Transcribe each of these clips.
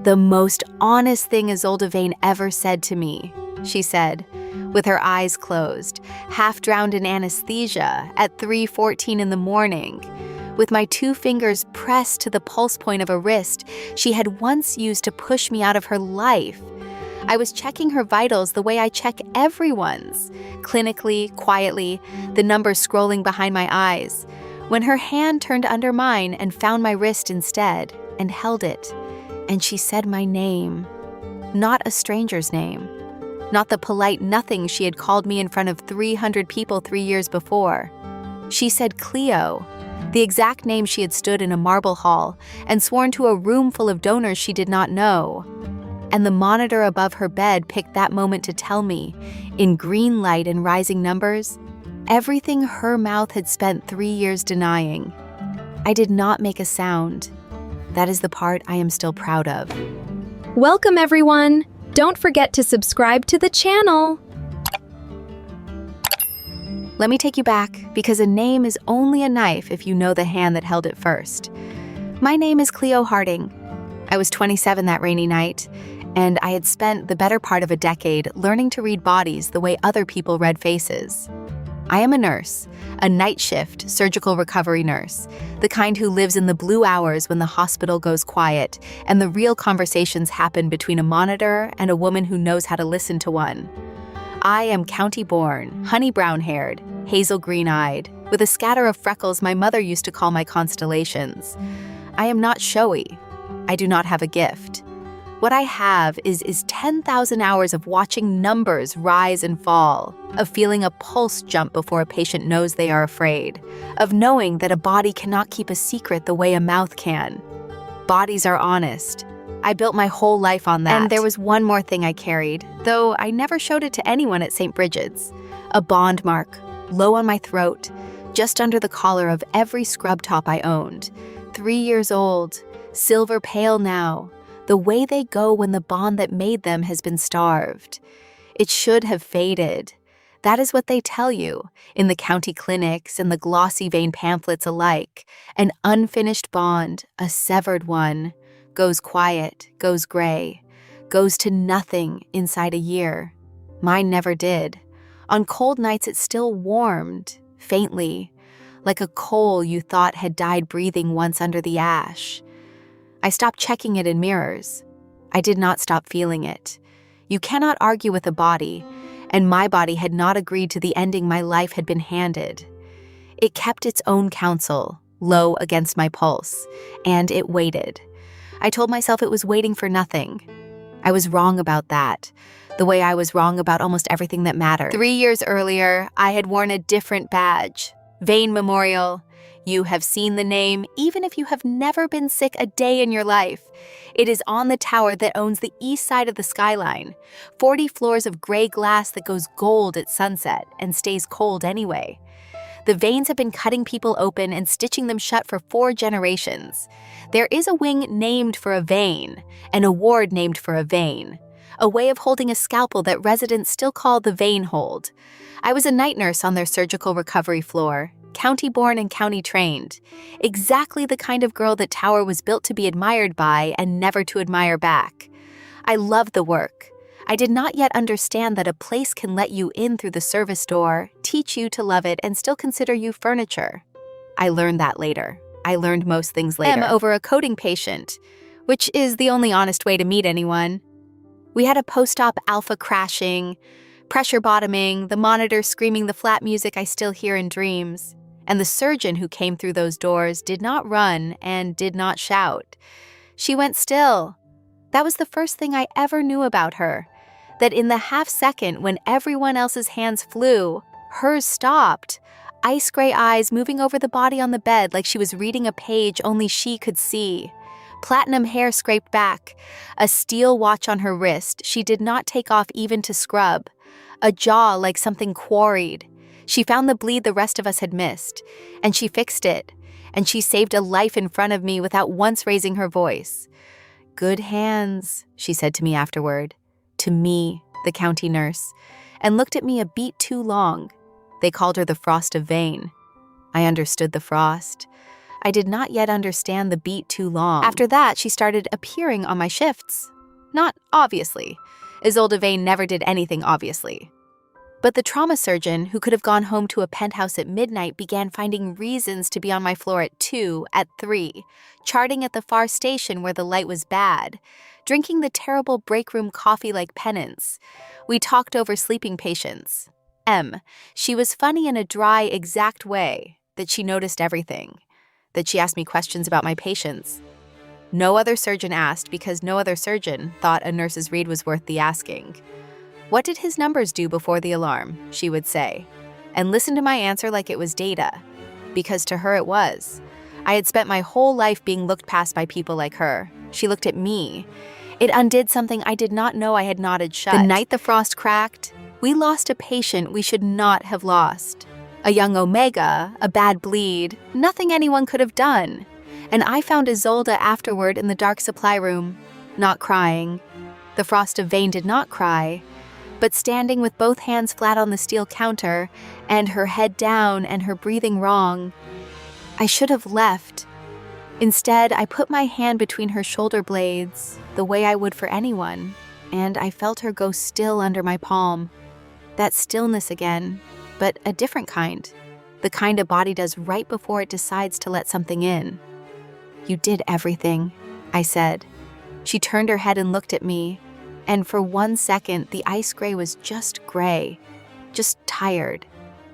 "The most honest thing Isolde Vane ever said to me," she said, with her eyes closed, half drowned in anesthesia at 3:14 in the morning. With my 2 fingers pressed to the pulse point of a wrist she had once used to push me out of her life. I was checking her vitals the way I check everyone's, clinically, quietly, the numbers scrolling behind my eyes, when her hand turned under mine and found my wrist instead and held it. And she said my name. Not a stranger's name. Not the polite nothing she had called me in front of 300 people 3 years before. She said Cleo, the exact name she had stood in a marble hall and sworn to a room full of donors she did not know. And the monitor above her bed picked that moment to tell me, in green light and rising numbers, everything her mouth had spent 3 years denying. I did not make a sound. That is the part I am still proud of. Welcome, everyone! Don't forget to subscribe to the channel. Let me take you back, because a name is only a knife if you know the hand that held it first. My name is Cleo Harding. I was 27 that rainy night, and I had spent the better part of a decade learning to read bodies the way other people read faces. I am a nurse, a night shift surgical recovery nurse, the kind who lives in the blue hours when the hospital goes quiet and the real conversations happen between a monitor and a woman who knows how to listen to one. I am county-born, honey brown-haired, hazel green-eyed, with a scatter of freckles my mother used to call my constellations. I am not showy. I do not have a gift. What I have is 10,000 hours of watching numbers rise and fall, of feeling a pulse jump before a patient knows they are afraid, of knowing that a body cannot keep a secret the way a mouth can. Bodies are honest. I built my whole life on that. And there was one more thing I carried, though I never showed it to anyone at St. Bridget's. A bond mark, low on my throat, just under the collar of every scrub top I owned. 3 years old, silver pale now, the way they go when the bond that made them has been starved. It should have faded. That is what they tell you in the county clinics and the glossy vein pamphlets alike. An unfinished bond, a severed one, goes quiet, goes gray, goes to nothing inside a year. Mine never did. On cold nights it still warmed, faintly, like a coal you thought had died breathing once under the ash. I stopped checking it in mirrors. I did not stop feeling it. You cannot argue with a body, and my body had not agreed to the ending my life had been handed. It kept its own counsel, low against my pulse, and it waited. I told myself it was waiting for nothing. I was wrong about that, the way I was wrong about almost everything that mattered. 3 years earlier, I had worn a different badge, Vane Memorial. You have seen the name, even if you have never been sick a day in your life. It is on the tower that owns the east side of the skyline, 40 floors of gray glass that goes gold at sunset and stays cold anyway. The Vanes have been cutting people open and stitching them shut for 4 generations. There is a wing named for a Vane, an award named for a Vane, a way of holding a scalpel that residents still call the Vane hold. I was a night nurse on their surgical recovery floor, county-born and county-trained, exactly the kind of girl that Tower was built to be admired by and never to admire back. I loved the work. I did not yet understand that a place can let you in through the service door, teach you to love it, and still consider you furniture. I learned that later. I learned most things later. Over a coding patient, which is the only honest way to meet anyone. We had a post-op alpha crashing, pressure bottoming, the monitor screaming the flat music I still hear in dreams. And the surgeon who came through those doors did not run and did not shout. She went still. That was the first thing I ever knew about her, that in the half second when everyone else's hands flew, hers stopped, ice gray eyes moving over the body on the bed like she was reading a page only she could see. Platinum hair scraped back, a steel watch on her wrist she did not take off even to scrub, a jaw like something quarried. She found the bleed the rest of us had missed, and she fixed it, and she saved a life in front of me without once raising her voice. "Good hands," she said to me afterward, to me, the county nurse, and looked at me a beat too long. They called her the Frost of Vane. I understood the frost. I did not yet understand the beat too long. After that, she started appearing on my shifts. Not obviously. Isolde Vane never did anything obviously. But the trauma surgeon, who could have gone home to a penthouse at midnight, began finding reasons to be on my floor at 2, at 3, charting at the far station where the light was bad, drinking the terrible break room coffee like penance. We talked over sleeping patients. She was funny in a dry, exact way, that she noticed everything, that she asked me questions about my patients. No other surgeon asked because no other surgeon thought a nurse's read was worth the asking. What did his numbers do before the alarm, she would say, and listen to my answer like it was data, because to her it was. I had spent my whole life being looked past by people like her. She looked at me. It undid something I did not know I had knotted shut. The night the frost cracked, we lost a patient we should not have lost. A young omega, a bad bleed, nothing anyone could have done. And I found Isolde afterward in the dark supply room, not crying. The Frost of Vane did not cry, but standing with both hands flat on the steel counter and her head down and her breathing wrong. I should have left. Instead, I put my hand between her shoulder blades, the way I would for anyone, and I felt her go still under my palm. That stillness again, but a different kind. The kind a body does right before it decides to let something in. You did everything, I said. She turned her head and looked at me, and for 1 second, the ice gray was just gray, just tired,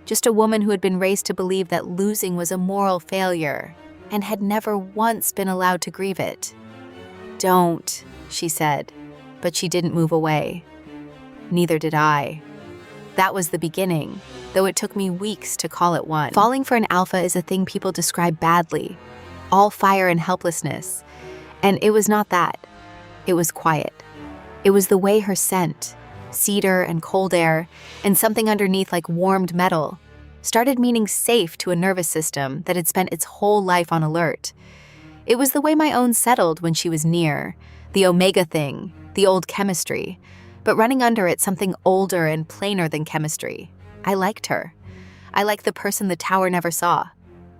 just a woman who had been raised to believe that losing was a moral failure and had never once been allowed to grieve it. Don't, she said, but she didn't move away. Neither did I. That was the beginning, though it took me weeks to call it one. Falling for an alpha is a thing people describe badly, all fire and helplessness, and it was not that. It was quiet. It was the way her scent, cedar and cold air, and something underneath like warmed metal, started meaning safe to a nervous system that had spent its whole life on alert. It was the way my own settled when she was near, the omega thing, the old chemistry, but running under it something older and plainer than chemistry. I liked her. I liked the person the tower never saw.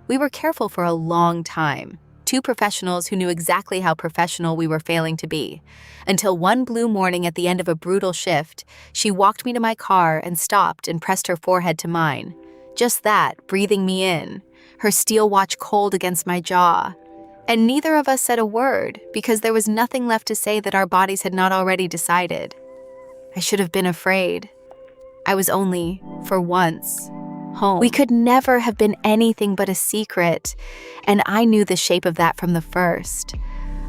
We were careful for a long time. Two professionals who knew exactly how professional we were failing to be, until one blue morning at the end of a brutal shift, she walked me to my car and stopped and pressed her forehead to mine. Just that, breathing me in, her steel watch cold against my jaw. And neither of us said a word because there was nothing left to say that our bodies had not already decided. I should have been afraid. I was only, for once, home. We could never have been anything but a secret, and I knew the shape of that from the first.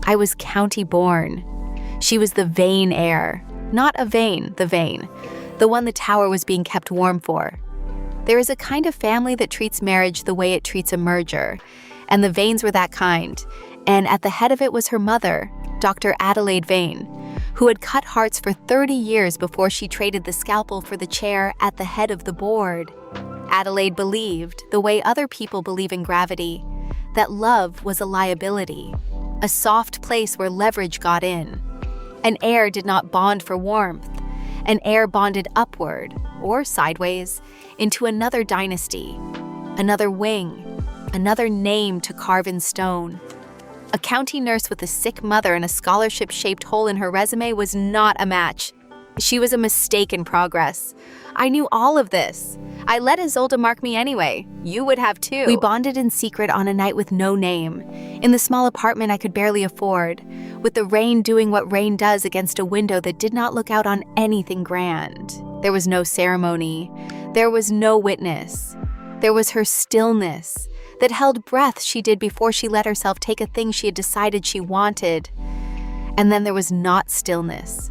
I was county-born. She was the Vane heir, not a Vane, the Vane, the one the tower was being kept warm for. There is a kind of family that treats marriage the way it treats a merger, and the Vanes were that kind, and at the head of it was her mother, Dr. Isolde Vane, who had cut hearts for 30 years before she traded the scalpel for the chair at the head of the board. Adelaide believed, the way other people believe in gravity, that love was a liability, a soft place where leverage got in. An heir did not bond for warmth. An heir bonded upward, or sideways, into another dynasty, another wing, another name to carve in stone. A county nurse with a sick mother and a scholarship-shaped hole in her resume was not a match. She was a mistake in progress. I knew all of this. I let Isolde mark me anyway. You would have too. We bonded in secret on a night with no name, in the small apartment I could barely afford, with the rain doing what rain does against a window that did not look out on anything grand. There was no ceremony. There was no witness. There was her stillness, that held breath she did before she let herself take a thing she had decided she wanted. And then there was not stillness.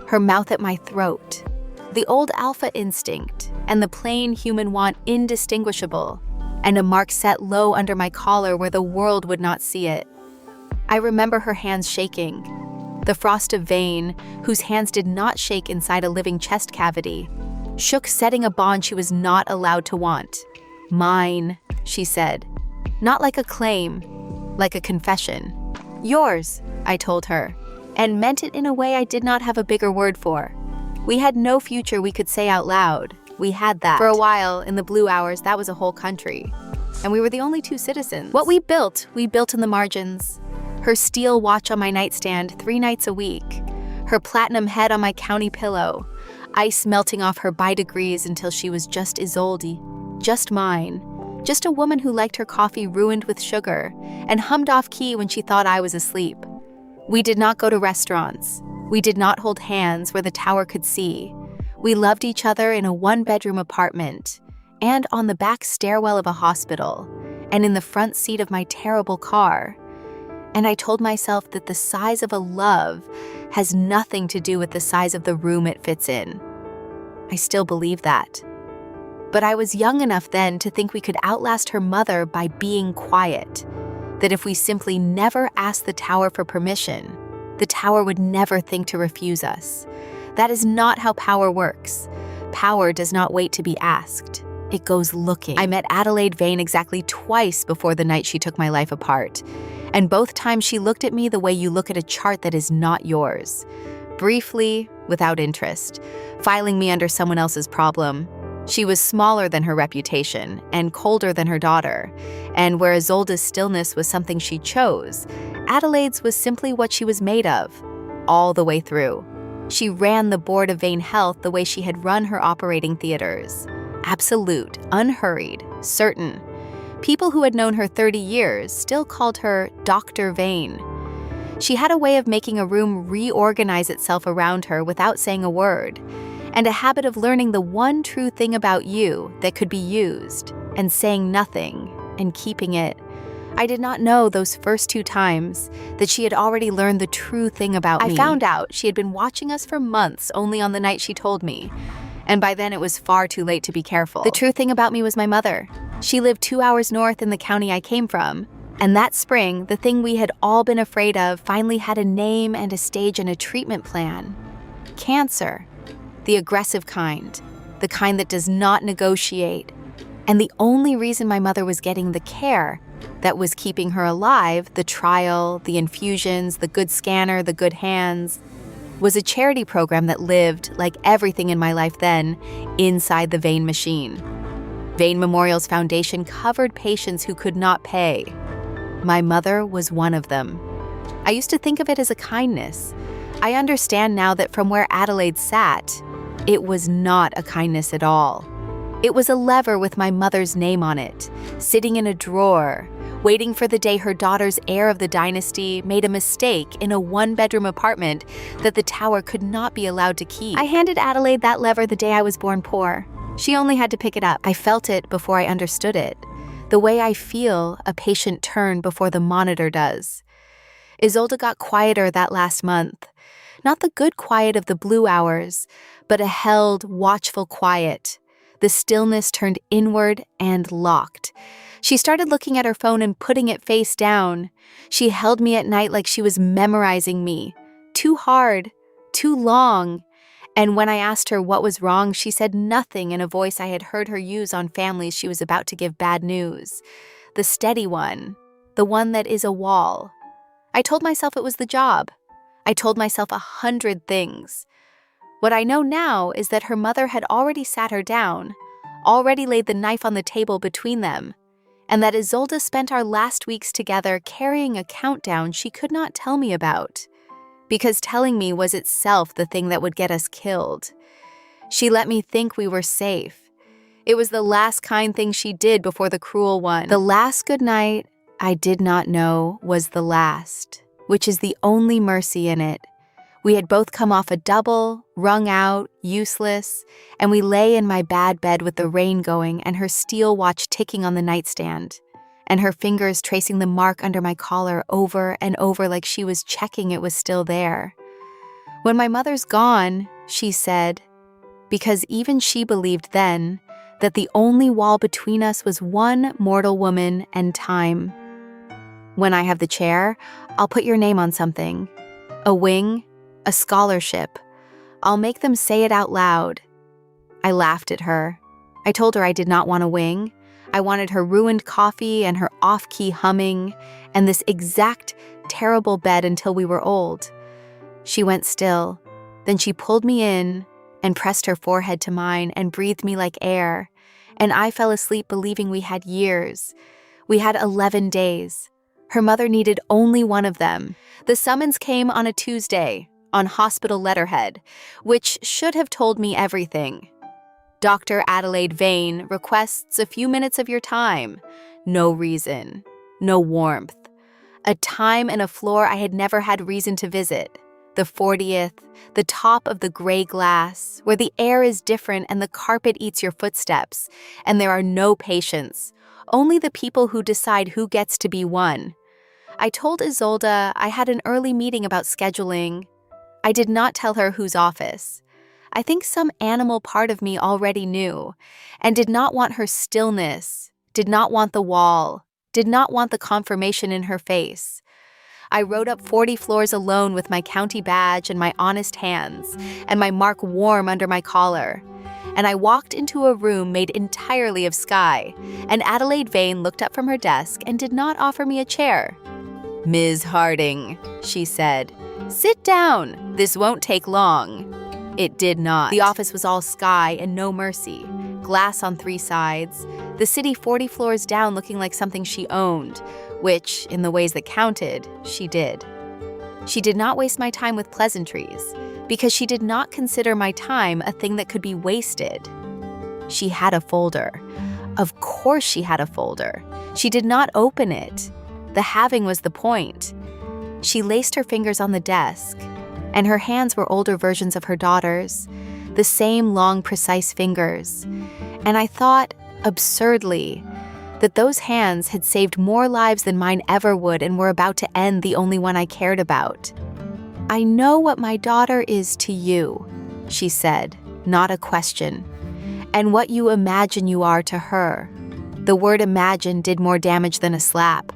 Her mouth at my throat. The old alpha instinct and the plain human want indistinguishable, and a mark set low under my collar where the world would not see it. I remember her hands shaking. The Frost of Vane, whose hands did not shake inside a living chest cavity, shook, setting a bond she was not allowed to want. Mine, she said. Not like a claim, like a confession. Yours, I told her, and meant it in a way I did not have a bigger word for. We had no future we could say out loud. We had that. For a while, in the blue hours, that was a whole country. and we were the only two citizens. What we built in the margins. Her steel watch on my nightstand 3 nights a week. Her platinum head on my county pillow. Ice melting off her by degrees until she was just Isolde, just mine. Just a woman who liked her coffee ruined with sugar and hummed off key when she thought I was asleep. We did not go to restaurants. We did not hold hands where the tower could see. We loved each other in a 1-bedroom apartment, and on the back stairwell of a hospital, and in the front seat of my terrible car. And I told myself that the size of a love has nothing to do with the size of the room it fits in. I still believe that. But I was young enough then to think we could outlast her mother by being quiet, that if we simply never asked the tower for permission, the tower would never think to refuse us. That is not how power works. Power does not wait to be asked. It goes looking. I met Isolde Vane exactly twice before the night she took my life apart, and both times she looked at me the way you look at a chart that is not yours. Briefly, without interest, filing me under someone else's problem. She was smaller than her reputation and colder than her daughter, and where Isolde's stillness was something she chose, Isolde's was simply what she was made of, all the way through. She ran the board of Vane Health the way she had run her operating theaters. Absolute, unhurried, certain. People who had known her 30 years still called her Dr. Vane. She had a way of making a room reorganize itself around her without saying a word, and a habit of learning the one true thing about you that could be used, and saying nothing, and keeping it. I did not know those first 2 times that she had already learned the true thing about me. I found out she had been watching us for months only on the night she told me, and by then it was far too late to be careful. The true thing about me was my mother. She lived 2 hours north in the county I came from, and that spring, the thing we had all been afraid of finally had a name and a stage and a treatment plan. Cancer. The aggressive kind, the kind that does not negotiate. And the only reason my mother was getting the care that was keeping her alive, the trial, the infusions, the good scanner, the good hands, was a charity program that lived, like everything in my life then, inside the Vane machine. Vane Memorial's foundation covered patients who could not pay. My mother was one of them. I used to think of it as a kindness. I understand now that from where Isolde sat, it was not a kindness at all. It was a lever with my mother's name on it, sitting in a drawer, waiting for the day her daughter's heir of the dynasty made a mistake in a 1-bedroom apartment that the tower could not be allowed to keep. I handed Isolde that lever the day I was born poor. She only had to pick it up. I felt it before I understood it, the way I feel a patient turn before the monitor does. Isolde got quieter that last month. Not the good quiet of the blue hours, but a held, watchful quiet. The stillness turned inward and locked. She started looking at her phone and putting it face down. She held me at night like she was memorizing me. Too hard, too long. And when I asked her what was wrong, she said nothing in a voice I had heard her use on families she was about to give bad news. The steady one, the one that is a wall. I told myself it was the job. I told myself 100 things. What I know now is that her mother had already sat her down, already laid the knife on the table between them, and that Isolde spent our last weeks together carrying a countdown she could not tell me about, because telling me was itself the thing that would get us killed. She let me think we were safe. It was the last kind thing she did before the cruel one. The last good night I did not know was the last, which is the only mercy in it. We had both come off a double, wrung out, useless, and we lay in my bad bed with the rain going and her steel watch ticking on the nightstand, and her fingers tracing the mark under my collar over and over like she was checking it was still there. When my mother's gone, she said, because even she believed then that the only wall between us was one mortal woman and time. When I have the chair, I'll put your name on something. A wing, a scholarship. I'll make them say it out loud. I laughed at her. I told her I did not want a wing. I wanted her ruined coffee and her off-key humming and this exact, terrible bed until we were old. She went still. Then she pulled me in and pressed her forehead to mine and breathed me like air. and I fell asleep believing we had years. We had 11 days. Her mother needed only one of them. The summons came on a Tuesday, on hospital letterhead, which should have told me everything. Dr. Isolde Vane requests a few minutes of your time. No reason. No warmth. A time and a floor I had never had reason to visit. The 40th, the top of the gray glass, where the air is different and the carpet eats your footsteps, and there are no patients, only the people who decide who gets to be one. I told Isolde I had an early meeting about scheduling. I did not tell her whose office. I think some animal part of me already knew, and did not want her stillness, did not want the wall, did not want the confirmation in her face. I rode up 40 floors alone with my county badge and my honest hands, and my mark warm under my collar. And I walked into a room made entirely of sky, and Isolde Vane looked up from her desk and did not offer me a chair. "Ms. Harding," she said, "sit down. This won't take long." It did not. The office was all sky and no mercy. Glass on 3 sides. The city 40 floors down looking like something she owned, which, in the ways that counted, she did. She did not waste my time with pleasantries, because she did not consider my time a thing that could be wasted. She had a folder. Of course she had a folder. She did not open it. The having was the point. She laced her fingers on the desk, and her hands were older versions of her daughter's, the same long, precise fingers. And I thought, absurdly, that those hands had saved more lives than mine ever would and were about to end the only one I cared about. "I know what my daughter is to you," she said, not a question, "and what you imagine you are to her." The word imagine did more damage than a slap.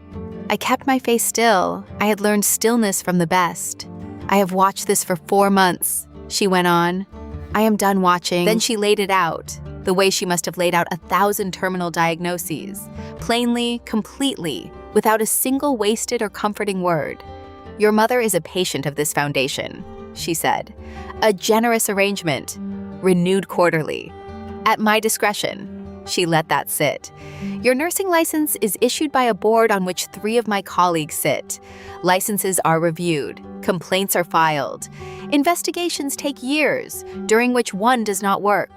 I kept my face still. I had learned stillness from the best. "I have watched this for 4 months," she went on. "I am done watching." Then she laid it out, the way she must have laid out 1,000 terminal diagnoses, plainly, completely, without a single wasted or comforting word. "Your mother is a patient of this foundation," she said. "A generous arrangement, renewed quarterly. At my discretion." She let that sit. "Your nursing license is issued by a board on which 3 of my colleagues sit. Licenses are reviewed. Complaints are filed. Investigations take years, during which one does not work."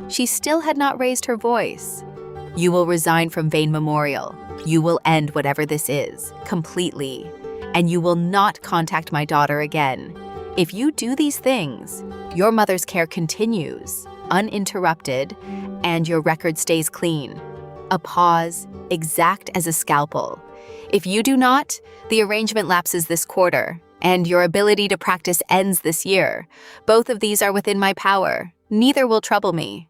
She still had not raised her voice. "You will resign from Vane Memorial. You will end whatever this is, completely. And you will not contact my daughter again. If you do these things, your mother's care continues, uninterrupted, and your record stays clean. A pause, exact as a scalpel. If you do not, the arrangement lapses this quarter, and your ability to practice ends this year. Both of these are within my power. Neither will trouble me."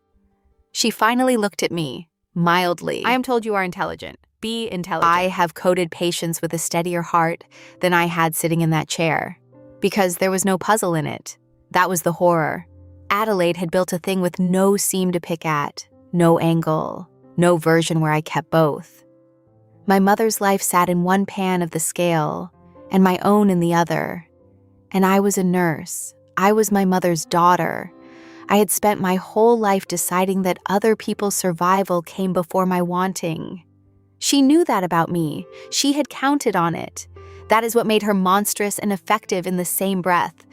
She finally looked at me, mildly. "I am told you are intelligent. Be intelligent." I have coded patience with a steadier heart than I had sitting in that chair, because there was no puzzle in it. That was the horror. Isolde had built a thing with no seam to pick at, no angle, no version where I kept both. My mother's life sat in one pan of the scale, and my own in the other. And I was a nurse. I was my mother's daughter. I had spent my whole life deciding that other people's survival came before my wanting. She knew that about me. She had counted on it. That is what made her monstrous and effective in the same breath.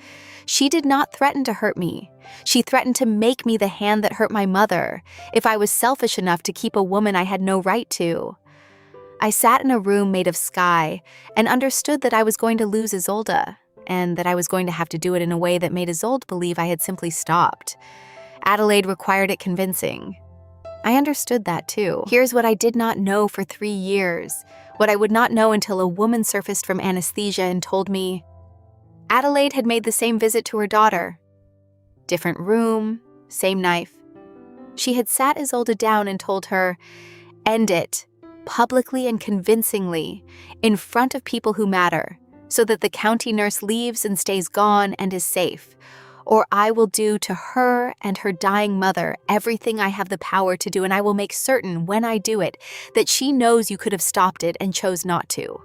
She did not threaten to hurt me. She threatened to make me the hand that hurt my mother, if I was selfish enough to keep a woman I had no right to. I sat in a room made of sky and understood that I was going to lose Isolde, and that I was going to have to do it in a way that made Isolde believe I had simply stopped. Isolde required it convincing. I understood that too. Here's what I did not know for 3 years, what I would not know until a woman surfaced from anesthesia and told me. Isolde had made the same visit to her daughter. Different room, same knife. She had sat Isolde down and told her, "End it, publicly and convincingly, in front of people who matter, so that the county nurse leaves and stays gone and is safe, or I will do to her and her dying mother everything I have the power to do, and I will make certain, when I do it, that she knows you could have stopped it and chose not to."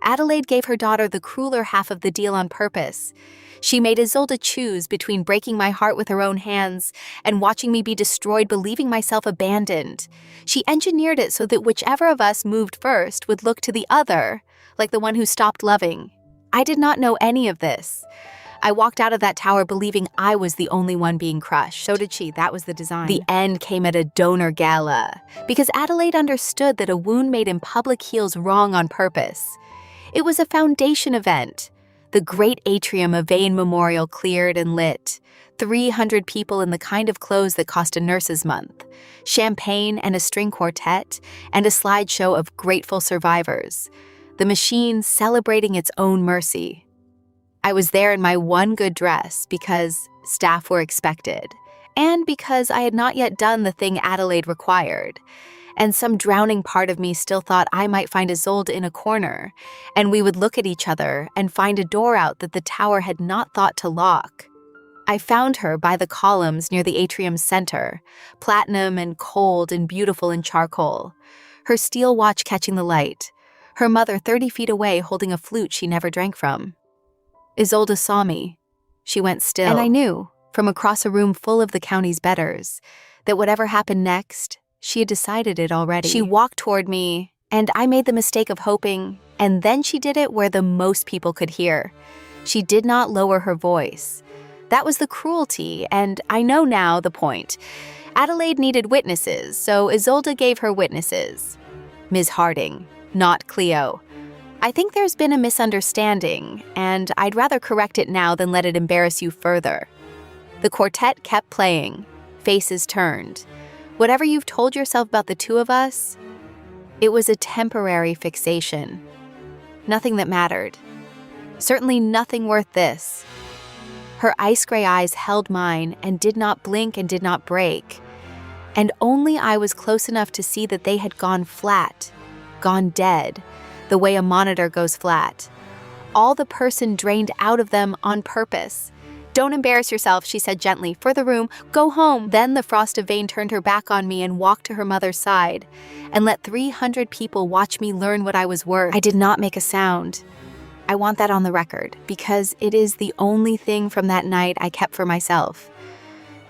Adelaide gave her daughter the crueler half of the deal on purpose. She made Isolde choose between breaking my heart with her own hands and watching me be destroyed, believing myself abandoned. She engineered it so that whichever of us moved first would look to the other, like the one who stopped loving. I did not know any of this. I walked out of that tower believing I was the only one being crushed. So did she. That was the design. The end came at a donor gala, because Adelaide understood that a wound made in public heals wrong on purpose. It was a foundation event. The great atrium of Vane Memorial cleared and lit. 300 people in the kind of clothes that cost a nurse's month. Champagne and a string quartet, and a slideshow of grateful survivors. The machine celebrating its own mercy. I was there in my one good dress because staff were expected, and because I had not yet done the thing Adelaide required. And some drowning part of me still thought I might find Isolde in a corner, and we would look at each other and find a door out that the tower had not thought to lock. I found her by the columns near the atrium's center, platinum and cold and beautiful in charcoal, her steel watch catching the light, her mother 30 feet away holding a flute she never drank from. Isolde saw me. She went still. And I knew, from across a room full of the county's betters, that whatever happened next, she had decided it already. She walked toward me, and I made the mistake of hoping, and then she did it where the most people could hear. She did not lower her voice. That was the cruelty, and I know now the point. Adelaide needed witnesses, so Isolde gave her witnesses. Ms. Harding, not Cleo. I think there's been a misunderstanding, and I'd rather correct it now than let it embarrass you further. The quartet kept playing, faces turned. Whatever you've told yourself about the two of us, it was a temporary fixation. Nothing that mattered. Certainly nothing worth this. Her ice gray eyes held mine and did not blink and did not break. And only I was close enough to see that they had gone flat, gone dead, the way a monitor goes flat. All the person drained out of them on purpose. "Don't embarrass yourself," she said gently. "For the room, go home." Then the Frost of Vane turned her back on me and walked to her mother's side, and let 300 people watch me learn what I was worth. I did not make a sound. I want that on the record, because it is the only thing from that night I kept for myself.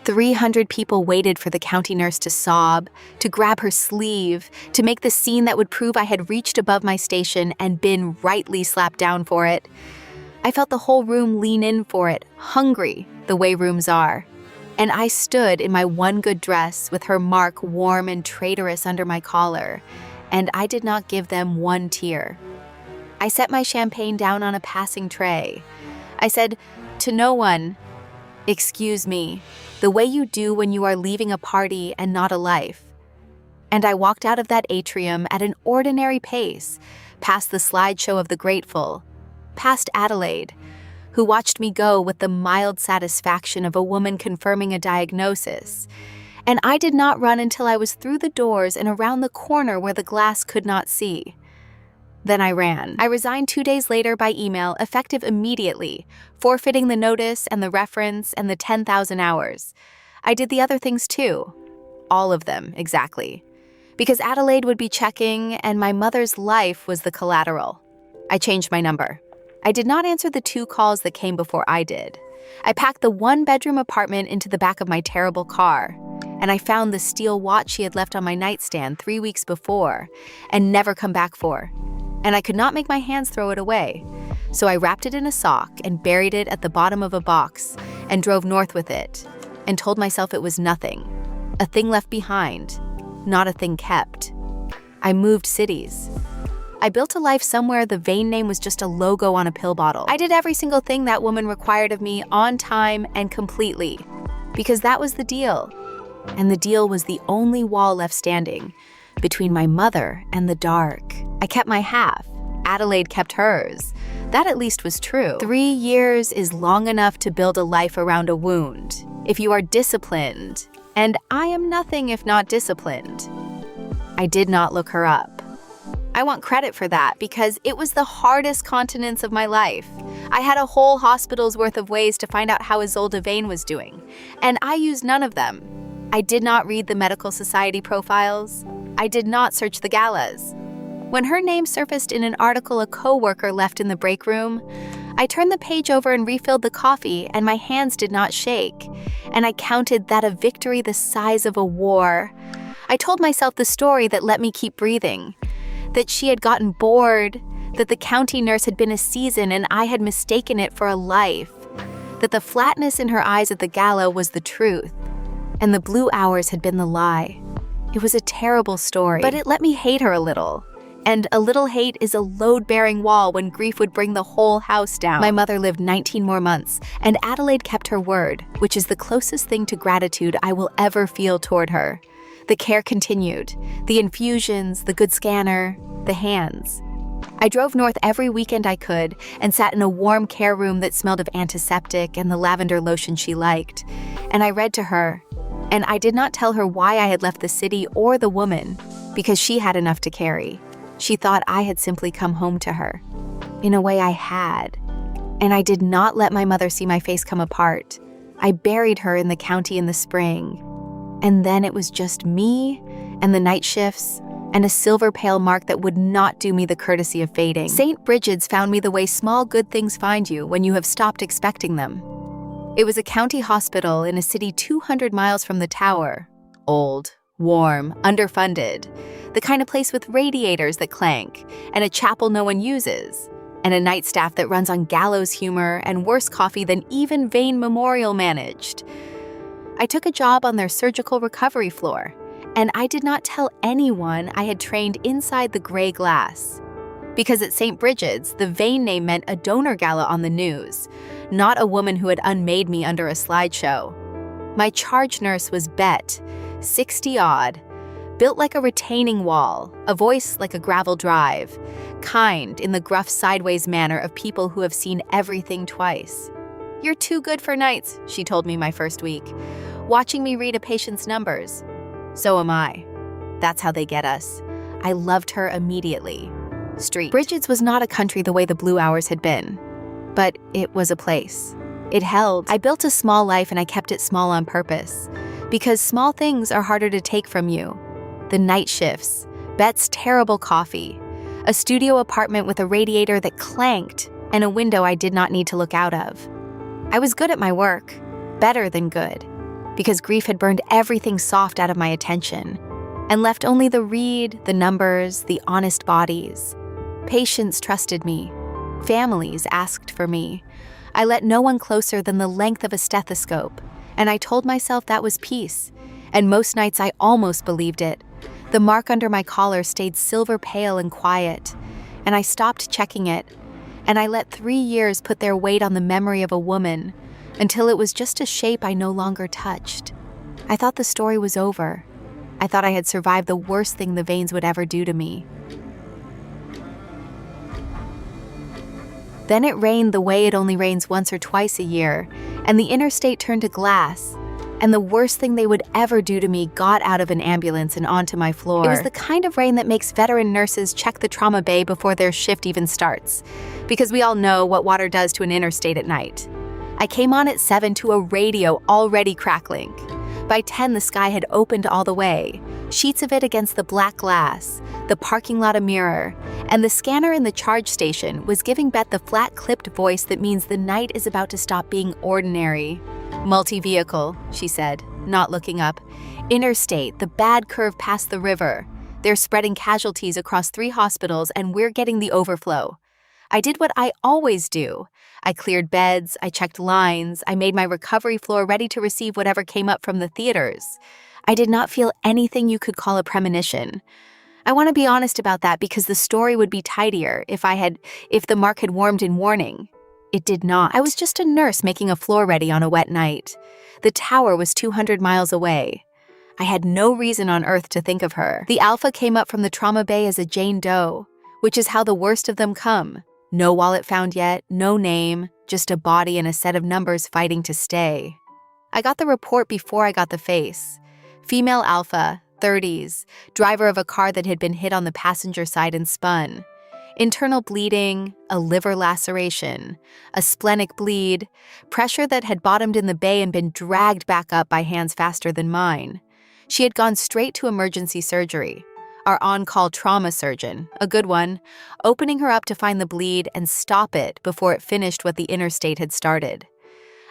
300 people waited for the county nurse to sob, to grab her sleeve, to make the scene that would prove I had reached above my station and been rightly slapped down for it. I felt the whole room lean in for it, hungry, the way rooms are. And I stood in my one good dress with her mark warm and traitorous under my collar, and I did not give them one tear. I set my champagne down on a passing tray. I said to no one, "Excuse me," the way you do when you are leaving a party and not a life. And I walked out of that atrium at an ordinary pace, past the slideshow of the grateful, past Adelaide, who watched me go with the mild satisfaction of a woman confirming a diagnosis. And I did not run until I was through the doors and around the corner where the glass could not see. Then I ran. I resigned 2 days later by email, effective immediately, forfeiting the notice and the reference and the 10,000 hours. I did the other things too. All of them, exactly. Because Adelaide would be checking and my mother's life was the collateral. I changed my number. I did not answer the 2 calls that came before I did. I packed the 1-bedroom apartment into the back of my terrible car, and I found the steel watch she had left on my nightstand 3 weeks before and never come back for. And I could not make my hands throw it away. So I wrapped it in a sock and buried it at the bottom of a box and drove north with it and told myself it was nothing, a thing left behind, not a thing kept. I moved cities. I built a life somewhere the Vane name was just a logo on a pill bottle. I did every single thing that woman required of me on time and completely, because that was the deal. And the deal was the only wall left standing between my mother and the dark. I kept my half. Adelaide kept hers. That at least was true. 3 years is long enough to build a life around a wound, if you are disciplined. And I am nothing if not disciplined. I did not look her up. I want credit for that because it was the hardest continence of my life. I had a whole hospital's worth of ways to find out how Isolde Vane was doing, and I used none of them. I did not read the medical society profiles. I did not search the galas. When her name surfaced in an article a coworker left in the break room, I turned the page over and refilled the coffee, and my hands did not shake. And I counted that a victory the size of a war. I told myself the story that let me keep breathing, that she had gotten bored, that the county nurse had been a season and I had mistaken it for a life, that the flatness in her eyes at the gala was the truth, and the blue hours had been the lie. It was a terrible story, but it let me hate her a little. And a little hate is a load-bearing wall when grief would bring the whole house down. My mother lived 19 more months, and Adelaide kept her word, which is the closest thing to gratitude I will ever feel toward her. The care continued, the infusions, the good scanner, the hands. I drove north every weekend I could and sat in a warm care room that smelled of antiseptic and the lavender lotion she liked. And I read to her, and I did not tell her why I had left the city or the woman, because she had enough to carry. She thought I had simply come home to her. In a way, I had. And I did not let my mother see my face come apart. I buried her in the county in the spring. And then it was just me and the night shifts and a silver pale mark that would not do me the courtesy of fading. St. Bridget's found me the way small good things find you when you have stopped expecting them. It was a county hospital in a city 200 miles from the tower. Old, warm, underfunded. The kind of place with radiators that clank, and a chapel no one uses, and a night staff that runs on gallows humor and worse coffee than even Vane Memorial managed. I took a job on their surgical recovery floor, and I did not tell anyone I had trained inside the gray glass. Because at St. Bridget's, the Vane name meant a donor gala on the news, not a woman who had unmade me under a slideshow. My charge nurse was Bet, 60-odd, built like a retaining wall, a voice like a gravel drive, kind in the gruff sideways manner of people who have seen everything twice. "You're too good for nights," she told me my first week, watching me read a patient's numbers. So am I. That's how they get us. I loved her immediately. Street. Bridget's was not a country the way the Blue Hours had been, but it was a place. It held. I built a small life and I kept it small on purpose, because small things are harder to take from you. The night shifts, Bet's terrible coffee, a studio apartment with a radiator that clanked, and a window I did not need to look out of. I was good at my work, better than good, because grief had burned everything soft out of my attention, and left only the read, the numbers, the honest bodies. Patients trusted me. Families asked for me. I let no one closer than the length of a stethoscope, and I told myself that was peace, and most nights I almost believed it. The mark under my collar stayed silver pale and quiet, and I stopped checking it, and I let 3 years put their weight on the memory of a woman, until it was just a shape I no longer touched. I thought the story was over. I thought I had survived the worst thing the Vanes would ever do to me. Then it rained the way it only rains once or twice a year, and the interstate turned to glass, and the worst thing they would ever do to me got out of an ambulance and onto my floor. It was the kind of rain that makes veteran nurses check the trauma bay before their shift even starts, because we all know what water does to an interstate at night. I came on at 7 to a radio already crackling. By 10, the sky had opened all the way, sheets of it against the black glass, the parking lot a mirror, and the scanner in the charge station was giving Bet the flat, clipped voice that means the night is about to stop being ordinary. "Multi-vehicle," she said, not looking up. "Interstate, the bad curve past the river. They're spreading casualties across 3 hospitals, and we're getting the overflow." I did what I always do. I cleared beds, I checked lines, I made my recovery floor ready to receive whatever came up from the theaters. I did not feel anything you could call a premonition. I want to be honest about that because the story would be tidier if the mark had warmed in warning. It did not. I was just a nurse making a floor ready on a wet night. The tower was 200 miles away. I had no reason on earth to think of her. The Alpha came up from the trauma bay as a Jane Doe, which is how the worst of them come. No wallet found yet, no name, just a body and a set of numbers fighting to stay. I got the report before I got the face. Female Alpha, 30s, driver of a car that had been hit on the passenger side and spun. Internal bleeding, a liver laceration, a splenic bleed, pressure that had bottomed in the bay and been dragged back up by hands faster than mine. She had gone straight to emergency surgery. our on-call trauma surgeon, a good one, opening her up to find the bleed and stop it before it finished what the interstate had started.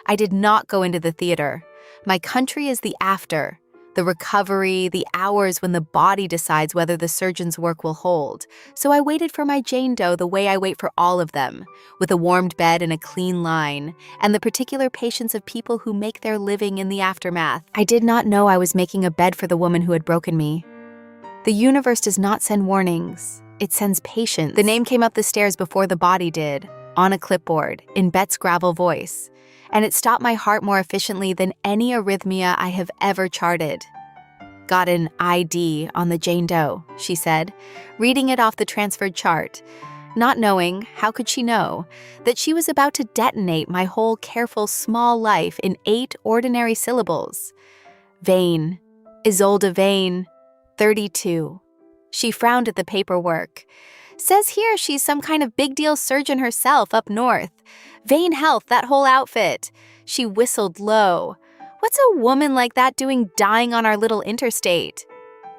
I did not go into the theater. My country is the after, the recovery, the hours when the body decides whether the surgeon's work will hold. So I waited for my Jane Doe the way I wait for all of them, with a warmed bed and a clean line, and the particular patience of people who make their living in the aftermath. I did not know I was making a bed for the woman who had broken me. The universe does not send warnings. It sends patience. The name came up the stairs before the body did, on a clipboard, in Bet's gravel voice, and it stopped my heart more efficiently than any arrhythmia I have ever charted. Got an ID on the Jane Doe, she said, reading it off the transferred chart. Not knowing, how could she know, that she was about to detonate my whole careful small life in 8 ordinary syllables. Vane, Isolde Vane, 32. She frowned at the paperwork. Says here she's some kind of big deal surgeon herself up north. Vane Health, that whole outfit. She whistled low. What's a woman like that doing dying on our little interstate?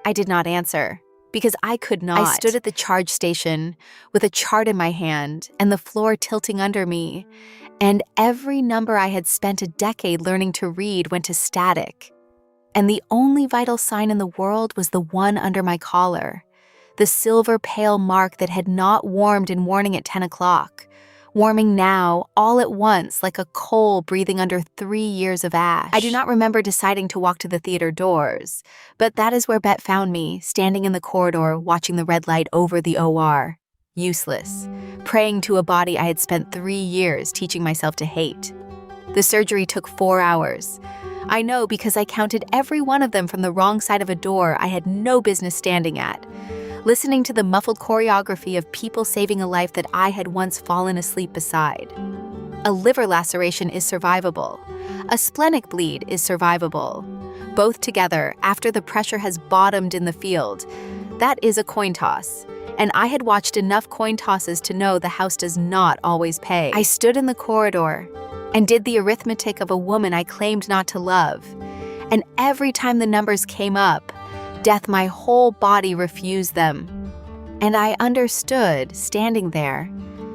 I did not answer, because I could not. I stood at the charge station with a chart in my hand and the floor tilting under me, and every number I had spent a decade learning to read went to static. And the only vital sign in the world was the one under my collar, the silver pale mark that had not warmed in warning at 10 o'clock, warming now all at once like a coal breathing under 3 years of ash. I do not remember deciding to walk to the theater doors, but that is where Bet found me, standing in the corridor watching the red light over the OR. Useless, praying to a body I had spent 3 years teaching myself to hate. The surgery took 4 hours. I know because I counted every one of them from the wrong side of a door I had no business standing at, listening to the muffled choreography of people saving a life that I had once fallen asleep beside. A liver laceration is survivable. A splenic bleed is survivable. Both together, after the pressure has bottomed in the field, that is a coin toss. And I had watched enough coin tosses to know the house does not always pay. I stood in the corridor and did the arithmetic of a woman I claimed not to love. And every time the numbers came up, death, my whole body refused them. And I understood, standing there,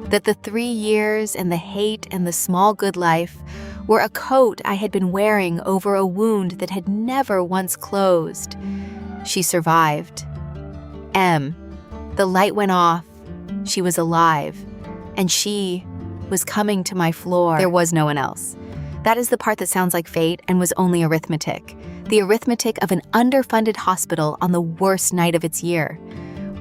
that the 3 years and the hate and the small good life were a coat I had been wearing over a wound that had never once closed. She survived. The light went off. She was alive. And she was coming to my floor. There was no one else. That is the part that sounds like fate and was only arithmetic. The arithmetic of an underfunded hospital on the worst night of its year.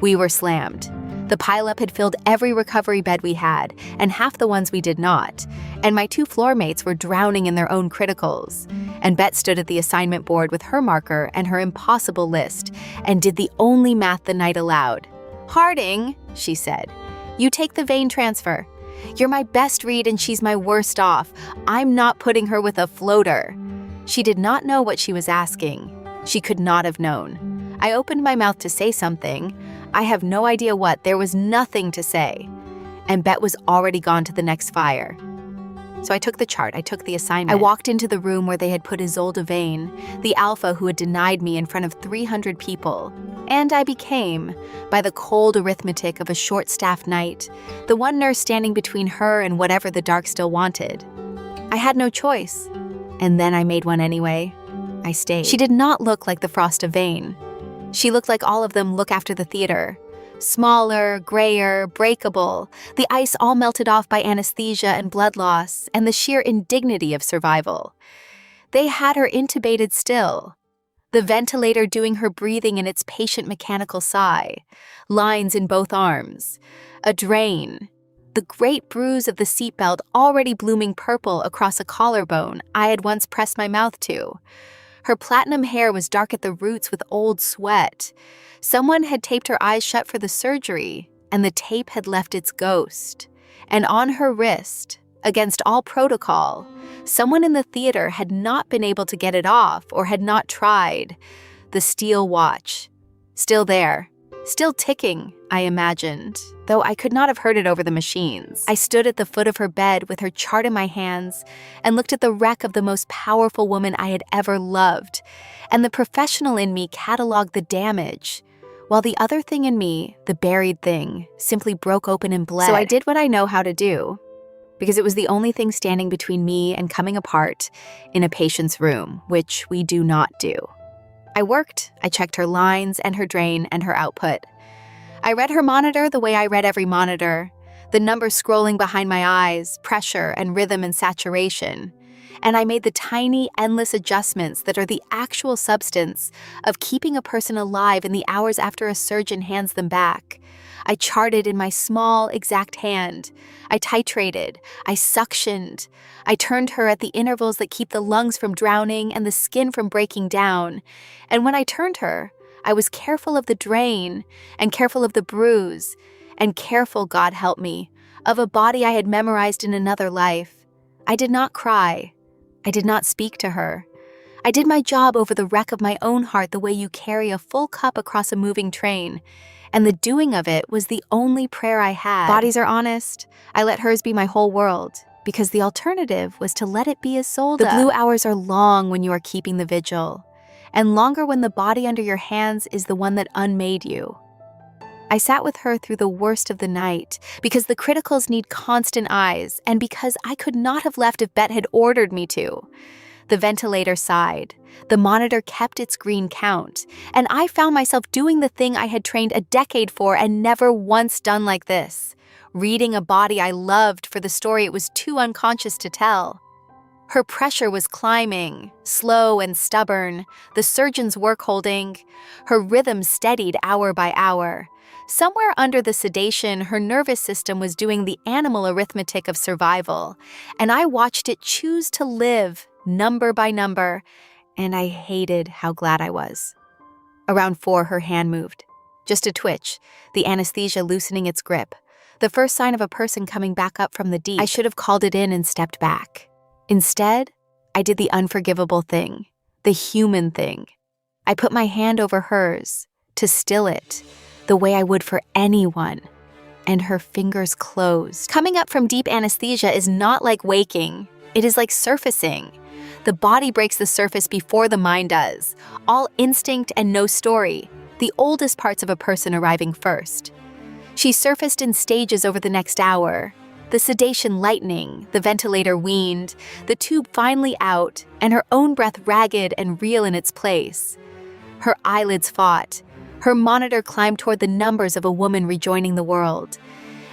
We were slammed. The pileup had filled every recovery bed we had, and half the ones we did not. And my 2 floor mates were drowning in their own criticals. And Bet stood at the assignment board with her marker and her impossible list, and did the only math the night allowed. Harding, she said, you take the Vane transfer. You're my best read and she's my worst off. I'm not putting her with a floater. She did not know what she was asking. She could not have known. I opened my mouth to say something. I have no idea what. There was nothing to say. And Bet was already gone to the next fire. So I took the chart. I took the assignment. I walked into the room where they had put Isolde Vane, the alpha who had denied me in front of 300 people. And I became, by the cold arithmetic of a short-staffed night, the one nurse standing between her and whatever the dark still wanted. I had no choice. And then I made one anyway. I stayed. She did not look like the Frost of Vane. She looked like all of them look after the theater. Smaller, grayer, breakable, the ice all melted off by anesthesia and blood loss, and the sheer indignity of survival. They had her intubated still. The ventilator doing her breathing in its patient mechanical sigh. Lines in both arms. A drain. The great bruise of the seatbelt already blooming purple across a collarbone I had once pressed my mouth to. Her platinum hair was dark at the roots with old sweat. Someone had taped her eyes shut for the surgery, and the tape had left its ghost. And on her wrist, against all protocol, someone in the theater had not been able to get it off or had not tried. The steel watch. Still there. Still ticking, I imagined, though I could not have heard it over the machines. I stood at the foot of her bed with her chart in my hands and looked at the wreck of the most powerful woman I had ever loved, and the professional in me cataloged the damage. while the other thing in me, the buried thing, simply broke open and bled. So I did what I know how to do, because it was the only thing standing between me and coming apart in a patient's room, which we do not do. I worked, I checked her lines and her drain and her output. I read her monitor the way I read every monitor, the numbers scrolling behind my eyes, pressure and rhythm and saturation. And I made the tiny, endless adjustments that are the actual substance of keeping a person alive in the hours after a surgeon hands them back. I charted in my small, exact hand. I titrated. I suctioned. I turned her at the intervals that keep the lungs from drowning and the skin from breaking down. And when I turned her, I was careful of the drain and careful of the bruise and careful, God help me, of a body I had memorized in another life. I did not cry. I did not speak to her. I did my job over the wreck of my own heart the way you carry a full cup across a moving train, and the doing of it was the only prayer I had. Bodies are honest. I let hers be my whole world, because the alternative was to let it be Isolde. The blue hours are long when you are keeping the vigil, and longer when the body under your hands is the one that unmade you. I sat with her through the worst of the night, because the criticals need constant eyes, and because I could not have left if Bet had ordered me to. The ventilator sighed. The monitor kept its green count, and I found myself doing the thing I had trained a decade for and never once done like this, reading a body I loved for the story it was too unconscious to tell. Her pressure was climbing, slow and stubborn, the surgeon's work holding, her rhythm steadied hour by hour. Somewhere under the sedation, her nervous system was doing the animal arithmetic of survival, and I watched it choose to live, number by number, and I hated how glad I was. Around 4, her hand moved. Just a twitch, the anesthesia loosening its grip. The first sign of a person coming back up from the deep. I should have called it in and stepped back. Instead, I did the unforgivable thing, the human thing. I put my hand over hers to still it, the way I would for anyone, and her fingers closed. Coming up from deep anesthesia is not like waking. It is like surfacing. The body breaks the surface before the mind does, all instinct and no story, the oldest parts of a person arriving first. She surfaced in stages over the next hour, the sedation lightening, the ventilator weaned, the tube finally out, and her own breath ragged and real in its place. Her eyelids fought. Her monitor climbed toward the numbers of a woman rejoining the world.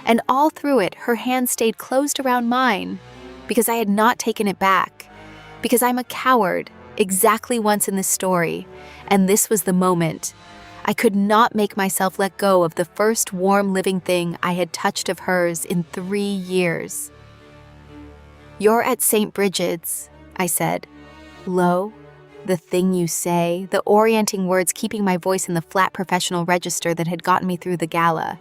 And all through it, her hand stayed closed around mine, because I had not taken it back. Because I'm a coward, exactly once in this story, and this was the moment. I could not make myself let go of the first warm living thing I had touched of hers in 3 years. "You're at St. Bridget's," I said. Low, the thing you say, the orienting words keeping my voice in the flat professional register that had gotten me through the gala.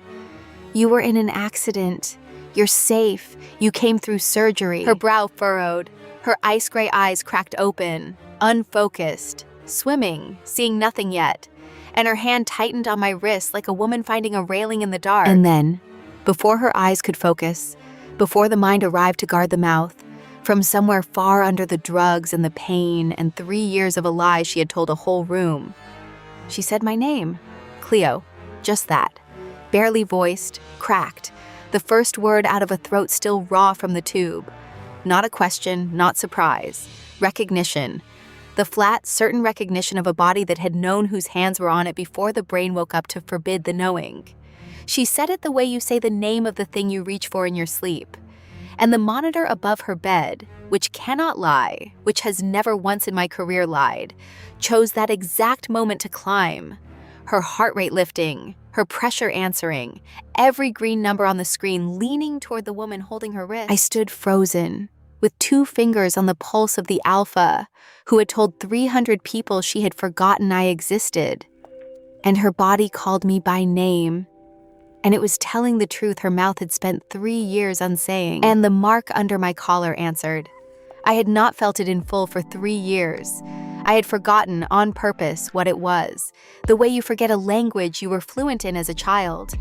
"You were in an accident. You're safe. You came through surgery." Her brow furrowed. Her ice gray eyes cracked open, unfocused, swimming, seeing nothing yet. And her hand tightened on my wrist like a woman finding a railing in the dark. And then, before her eyes could focus, before the mind arrived to guard the mouth, from somewhere far under the drugs and the pain and 3 years of a lie she had told a whole room, she said my name, Cleo, just that, barely voiced, cracked, the first word out of a throat still raw from the tube. Not a question, not surprise, recognition. The flat, certain recognition of a body that had known whose hands were on it before the brain woke up to forbid the knowing. She said it the way you say the name of the thing you reach for in your sleep. And the monitor above her bed, which cannot lie, which has never once in my career lied, chose that exact moment to climb. Her heart rate lifting, her pressure answering, every green number on the screen leaning toward the woman holding her wrist. I stood frozen, with 2 fingers on the pulse of the alpha, who had told 300 people she had forgotten I existed. And her body called me by name. And it was telling the truth her mouth had spent 3 years unsaying. And the mark under my collar answered. I had not felt it in full for 3 years. I had forgotten, on purpose, what it was, the way you forget a language you were fluent in as a child.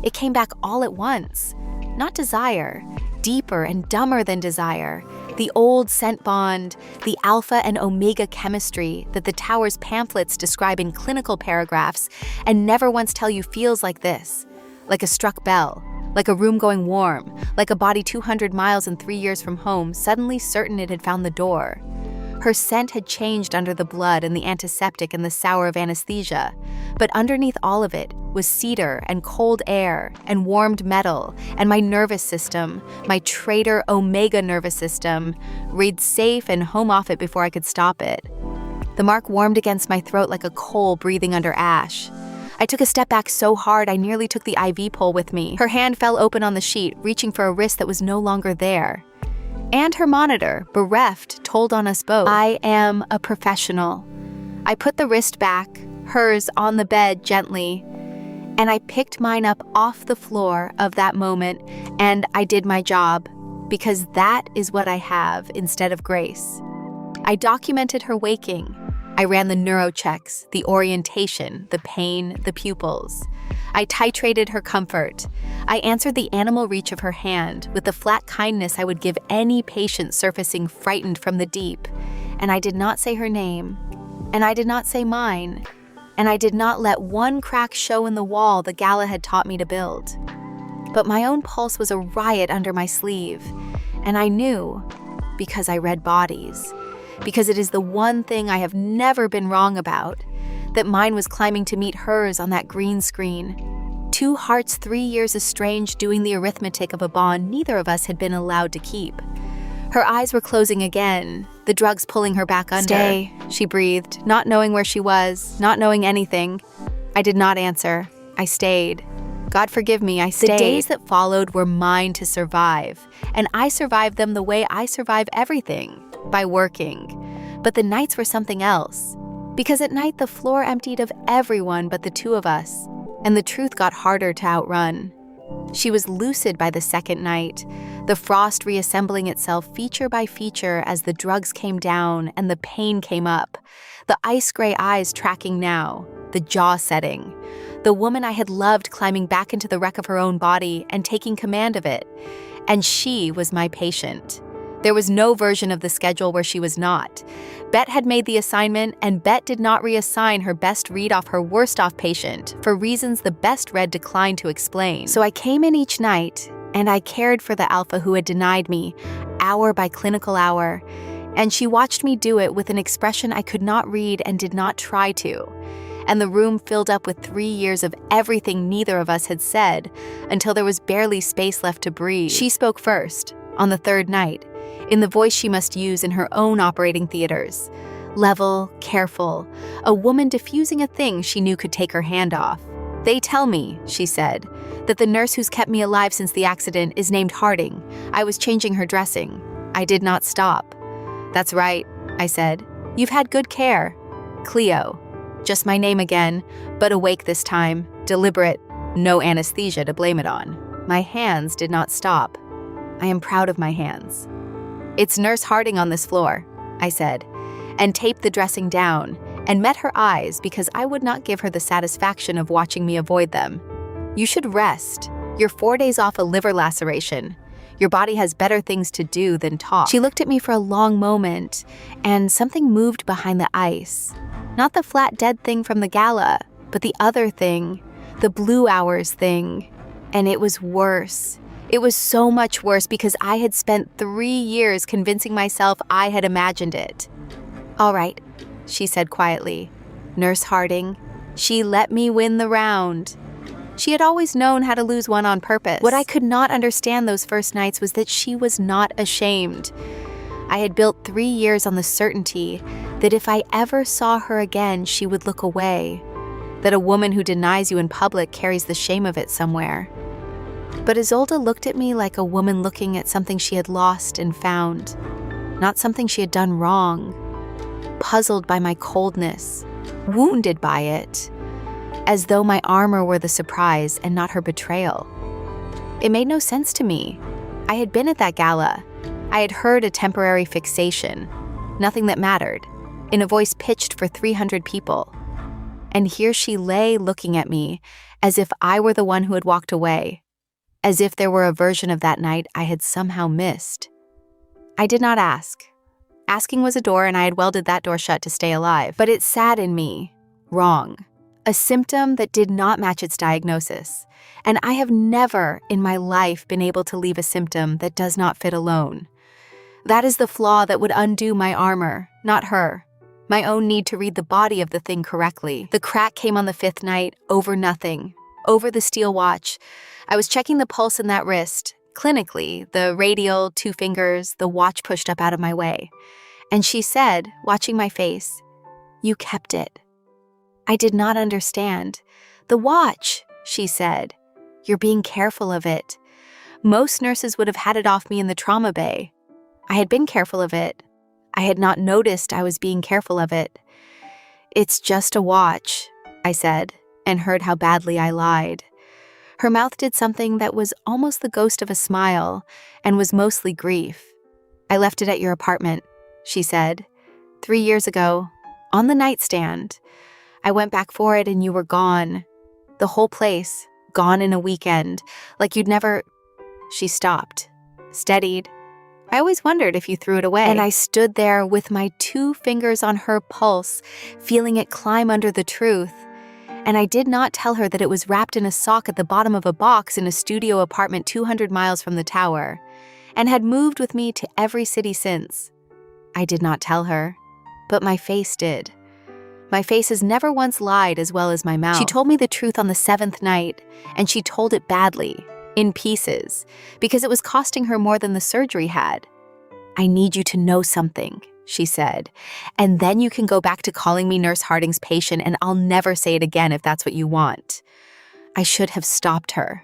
It came back all at once. Not desire, deeper and dumber than desire. The old scent bond, the alpha and omega chemistry that the tower's pamphlets describe in clinical paragraphs and never once tell you feels like this. Like a struck bell, like a room going warm, like a body 200 miles and 3 years from home, suddenly certain it had found the door. Her scent had changed under the blood and the antiseptic and the sour of anesthesia, but underneath all of it was cedar and cold air and warmed metal, and my nervous system, my traitor omega nervous system, read safe and home off it before I could stop it. The mark warmed against my throat like a coal breathing under ash. I took a step back so hard I nearly took the IV pole with me. Her hand fell open on the sheet, reaching for a wrist that was no longer there. And her monitor, bereft, told on us both. I am a professional. I put the wrist back, hers on the bed gently, and I picked mine up off the floor of that moment, and I did my job, because that is what I have instead of grace. I documented her waking. I ran the neurochecks, the orientation, the pain, the pupils. I titrated her comfort. I answered the animal reach of her hand with the flat kindness I would give any patient surfacing frightened from the deep. And I did not say her name. And I did not say mine. And I did not let one crack show in the wall the gala had taught me to build. But my own pulse was a riot under my sleeve. And I knew, because I read bodies, because it is the one thing I have never been wrong about, that mine was climbing to meet hers on that green screen. 2 hearts 3 years estranged doing the arithmetic of a bond neither of us had been allowed to keep. Her eyes were closing again, the drugs pulling her back under. "Stay," she breathed, not knowing where she was, not knowing anything. I did not answer. I stayed. God forgive me, I stayed. The days that followed were mine to survive, and I survived them the way I survive everything, by working. But the nights were something else. Because at night the floor emptied of everyone but the 2 of us, and the truth got harder to outrun. She was lucid by the second night, the frost reassembling itself feature by feature as the drugs came down and the pain came up, the ice-gray eyes tracking now, the jaw setting, the woman I had loved climbing back into the wreck of her own body and taking command of it. And she was my patient. There was no version of the schedule where she was not. Bet had made the assignment, and Bet did not reassign her best read off her worst off patient for reasons the best read declined to explain. So I came in each night, and I cared for the alpha who had denied me, hour by clinical hour, and she watched me do it with an expression I could not read and did not try to. And the room filled up with 3 years of everything neither of us had said, until there was barely space left to breathe. She spoke first, on the 3rd night, in the voice she must use in her own operating theaters. Level, careful, a woman diffusing a thing she knew could take her hand off. "They tell me," she said, "that the nurse who's kept me alive since the accident is named Harding. I was changing her dressing. I did not stop." "That's right," I said. "You've had good care." "Cleo." Just my name again, but awake this time, deliberate, no anesthesia to blame it on. My hands did not stop. I am proud of my hands. "It's Nurse Harding on this floor," I said, and taped the dressing down, and met her eyes because I would not give her the satisfaction of watching me avoid them. "You should rest. You're 4 days off a liver laceration. Your body has better things to do than talk." She looked at me for a long moment, and something moved behind the ice. Not the flat dead thing from the gala, but the other thing, the blue hours thing. And it was worse. It was so much worse because I had spent 3 years convincing myself I had imagined it. "All right," she said quietly. "Nurse Harding, she let me win the round." She had always known how to lose one on purpose. What I could not understand those first nights was that she was not ashamed. I had built 3 years on the certainty that if I ever saw her again, she would look away, that a woman who denies you in public carries the shame of it somewhere. But Isolde looked at me like a woman looking at something she had lost and found, not something she had done wrong, puzzled by my coldness, wounded by it, as though my armor were the surprise and not her betrayal. It made no sense to me. I had been at that gala. I had heard a temporary fixation, nothing that mattered, in a voice pitched for 300 people. And here she lay looking at me as if I were the one who had walked away, as if there were a version of that night I had somehow missed. I did not ask. Asking was a door, and I had welded that door shut to stay alive. But it sat in me, wrong. A symptom that did not match its diagnosis. And I have never in my life been able to leave a symptom that does not fit alone. That is the flaw that would undo my armor, not her. My own need to read the body of the thing correctly. The crack came on the 5th night, over nothing, over the steel watch. I was checking the pulse in that wrist, clinically, the radial, 2 fingers, the watch pushed up out of my way. And she said, watching my face, "You kept it." I did not understand. "The watch," she said. "You're being careful of it." Most nurses would have had it off me in the trauma bay. I had been careful of it. I had not noticed I was being careful of it. "It's just a watch," I said, and heard how badly I lied. Her mouth did something that was almost the ghost of a smile, and was mostly grief. "I left it at your apartment," she said. 3 years ago, on the nightstand. I went back for it and you were gone. The whole place, gone in a weekend, like you'd never... She stopped, steadied. "I always wondered if you threw it away." And I stood there with my 2 fingers on her pulse, feeling it climb under the truth. And I did not tell her that it was wrapped in a sock at the bottom of a box in a studio apartment 200 miles from the tower, and had moved with me to every city since. I did not tell her, but my face did. My face has never once lied as well as my mouth. She told me the truth on the 7th night, and she told it badly, in pieces, because it was costing her more than the surgery had. "I need you to know something," she said, "and then you can go back to calling me Nurse Harding's patient, and I'll never say it again if that's what you want." I should have stopped her.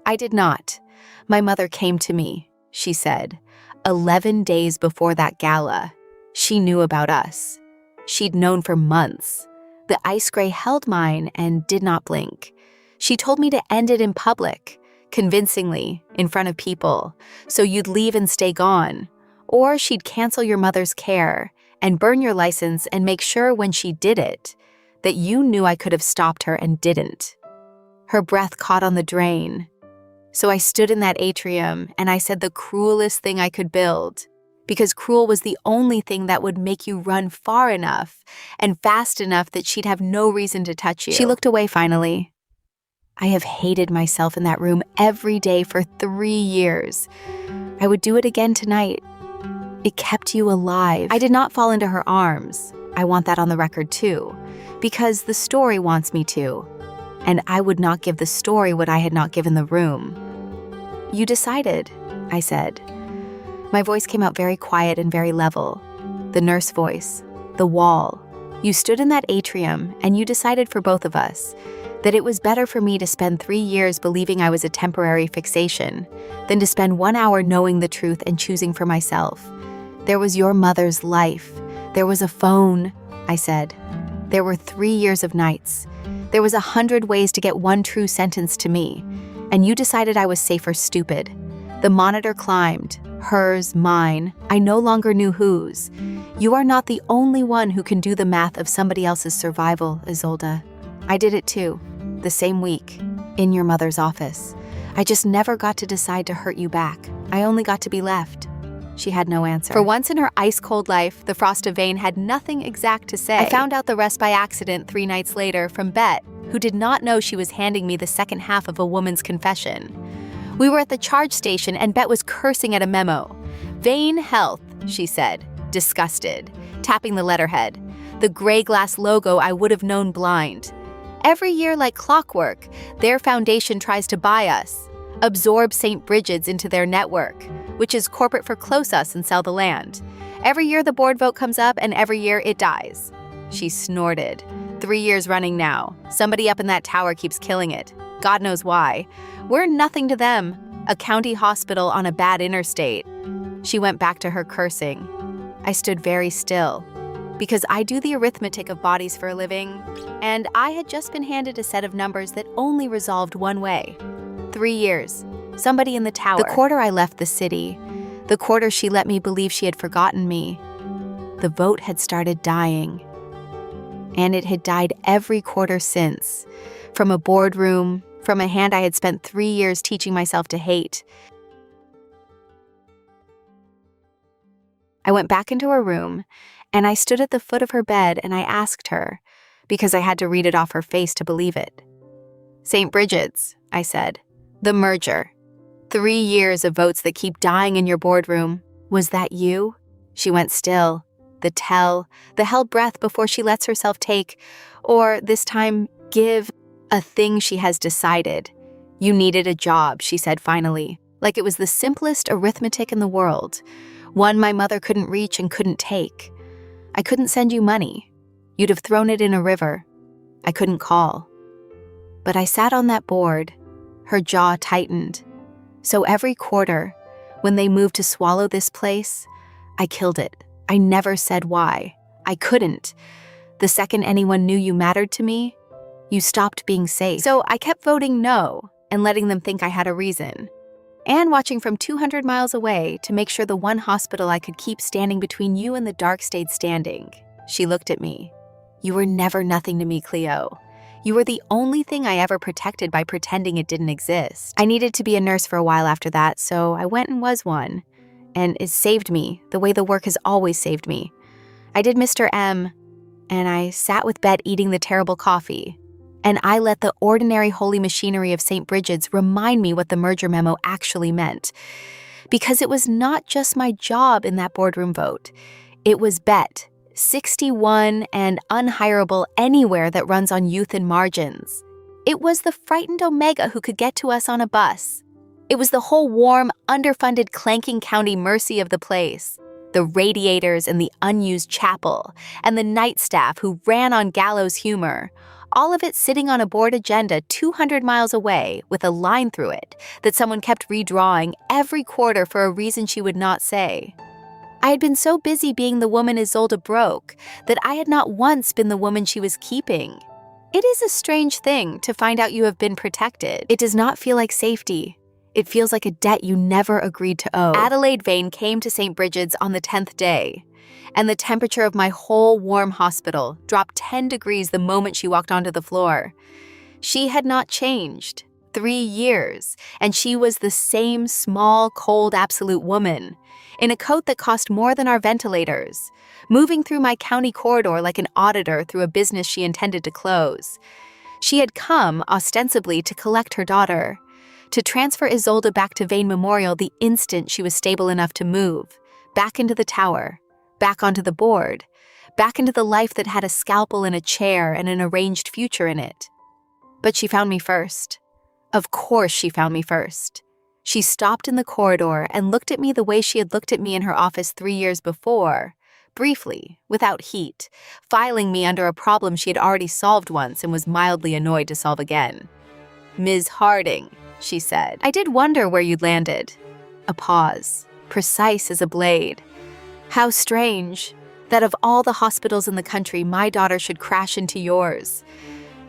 I did not. "My mother came to me," she said, 11 days before that gala. She knew about us. She'd known for months. The ice gray held mine and did not blink. She told me to end it in public, convincingly, in front of people, so you'd leave and stay gone. Or she'd cancel your mother's care and burn your license and make sure when she did it that you knew I could have stopped her and didn't. Her breath caught on the drain. So I stood in that atrium and I said the cruelest thing I could build, because cruel was the only thing that would make you run far enough and fast enough that she'd have no reason to touch you. She looked away finally. I have hated myself in that room every day for 3 years. I would do it again tonight. It kept you alive. I did not fall into her arms. I want that on the record too, because the story wants me to. And I would not give the story what I had not given the room. "You decided," I said. My voice came out very quiet and very level. The nurse voice, the wall. "You stood in that atrium and you decided for both of us that it was better for me to spend 3 years believing I was a temporary fixation than to spend 1 hour knowing the truth and choosing for myself. There was your mother's life. There was a phone," I said. "There were 3 years of nights. There was 100 ways to get one true sentence to me, and you decided I was safe or stupid. The monitor climbed, hers, mine. I no longer knew whose. You are not the only one who can do the math of somebody else's survival, Isolde. I did it too, the same week, in your mother's office. I just never got to decide to hurt you back. I only got to be left." She had no answer. For once in her ice-cold life, the Frost of Vane had nothing exact to say. I found out the rest by accident 3 nights later from Bet, who did not know she was handing me the second half of a woman's confession. We were at the charge station and Bet was cursing at a memo. "Vane Health," she said, disgusted, tapping the letterhead. The gray glass logo I would have known blind. "Every year like clockwork, their foundation tries to buy us, absorb St. Bridget's into their network, which is corporate for close us and sell the land. Every year the board vote comes up and every year it dies." She snorted. 3 years running now. Somebody up in that tower keeps killing it. God knows why. We're nothing to them. A county hospital on a bad interstate. She went back to her cursing. I stood very still, because I do the arithmetic of bodies for a living, and I had just been handed a set of numbers that only resolved one way. 3 years. Somebody in the tower. The quarter I left the city. The quarter she let me believe she had forgotten me. The vote had started dying. And it had died every quarter since. From a boardroom, from a hand I had spent 3 years teaching myself to hate. I went back into her room, and I stood at the foot of her bed and I asked her, because I had to read it off her face to believe it. "St. Bridget's," I said. "The merger. 3 years of votes that keep dying in your boardroom. Was that you?" She went still. The held breath before she lets herself take, or this time, give, a thing she has decided. "You needed a job," she said finally, like it was the simplest arithmetic in the world, one my mother couldn't reach and couldn't take. "I couldn't send you money. You'd have thrown it in a river. I couldn't call." But I sat on that board. Her jaw tightened. So every quarter, when they moved to swallow this place, I killed it. I never said why. I couldn't. The second anyone knew you mattered to me, you stopped being safe. So I kept voting no and letting them think I had a reason. And watching from 200 miles away to make sure the one hospital I could keep standing between you and the dark stayed standing. She looked at me. "You were never nothing to me, Cleo. You were the only thing I ever protected by pretending it didn't exist." I needed to be a nurse for a while after that, so I went and was one. And it saved me the way the work has always saved me. I did Mr. M, and I sat with Bet eating the terrible coffee. And I let the ordinary holy machinery of St. Bridget's remind me what the merger memo actually meant. Because it was not just my job in that boardroom vote. It was Bet, 61 and unhireable anywhere that runs on youth and margins. It was the frightened Omega who could get to us on a bus. It was the whole warm, underfunded, clanking county mercy of the place. The radiators and the unused chapel, and the night staff who ran on gallows humor. All of it sitting on a board agenda 200 miles away with a line through it that someone kept redrawing every quarter for a reason she would not say. I had been so busy being the woman Isolde broke that I had not once been the woman she was keeping. It is a strange thing to find out you have been protected. It does not feel like safety. It feels like a debt you never agreed to owe. Isolde Vane came to St. Bridget's on the 10th day, and the temperature of my whole warm hospital dropped 10 degrees the moment she walked onto the floor. She had not changed. 3 years, and she was the same small, cold, absolute woman, in a coat that cost more than our ventilators, moving through my county corridor like an auditor through a business she intended to close. She had come, ostensibly, to collect her daughter, to transfer Isolde back to Vane Memorial the instant she was stable enough to move, back into the tower, back onto the board, back into the life that had a scalpel and a chair and an arranged future in it. But she found me first. Of course she found me first. She stopped in the corridor and looked at me the way she had looked at me in her office 3 years before, briefly, without heat, filing me under a problem she had already solved once and was mildly annoyed to solve again. "Ms. Harding," she said, "I did wonder where you'd landed." A pause, precise as a blade. How strange that of all the hospitals in the country, my daughter should crash into yours.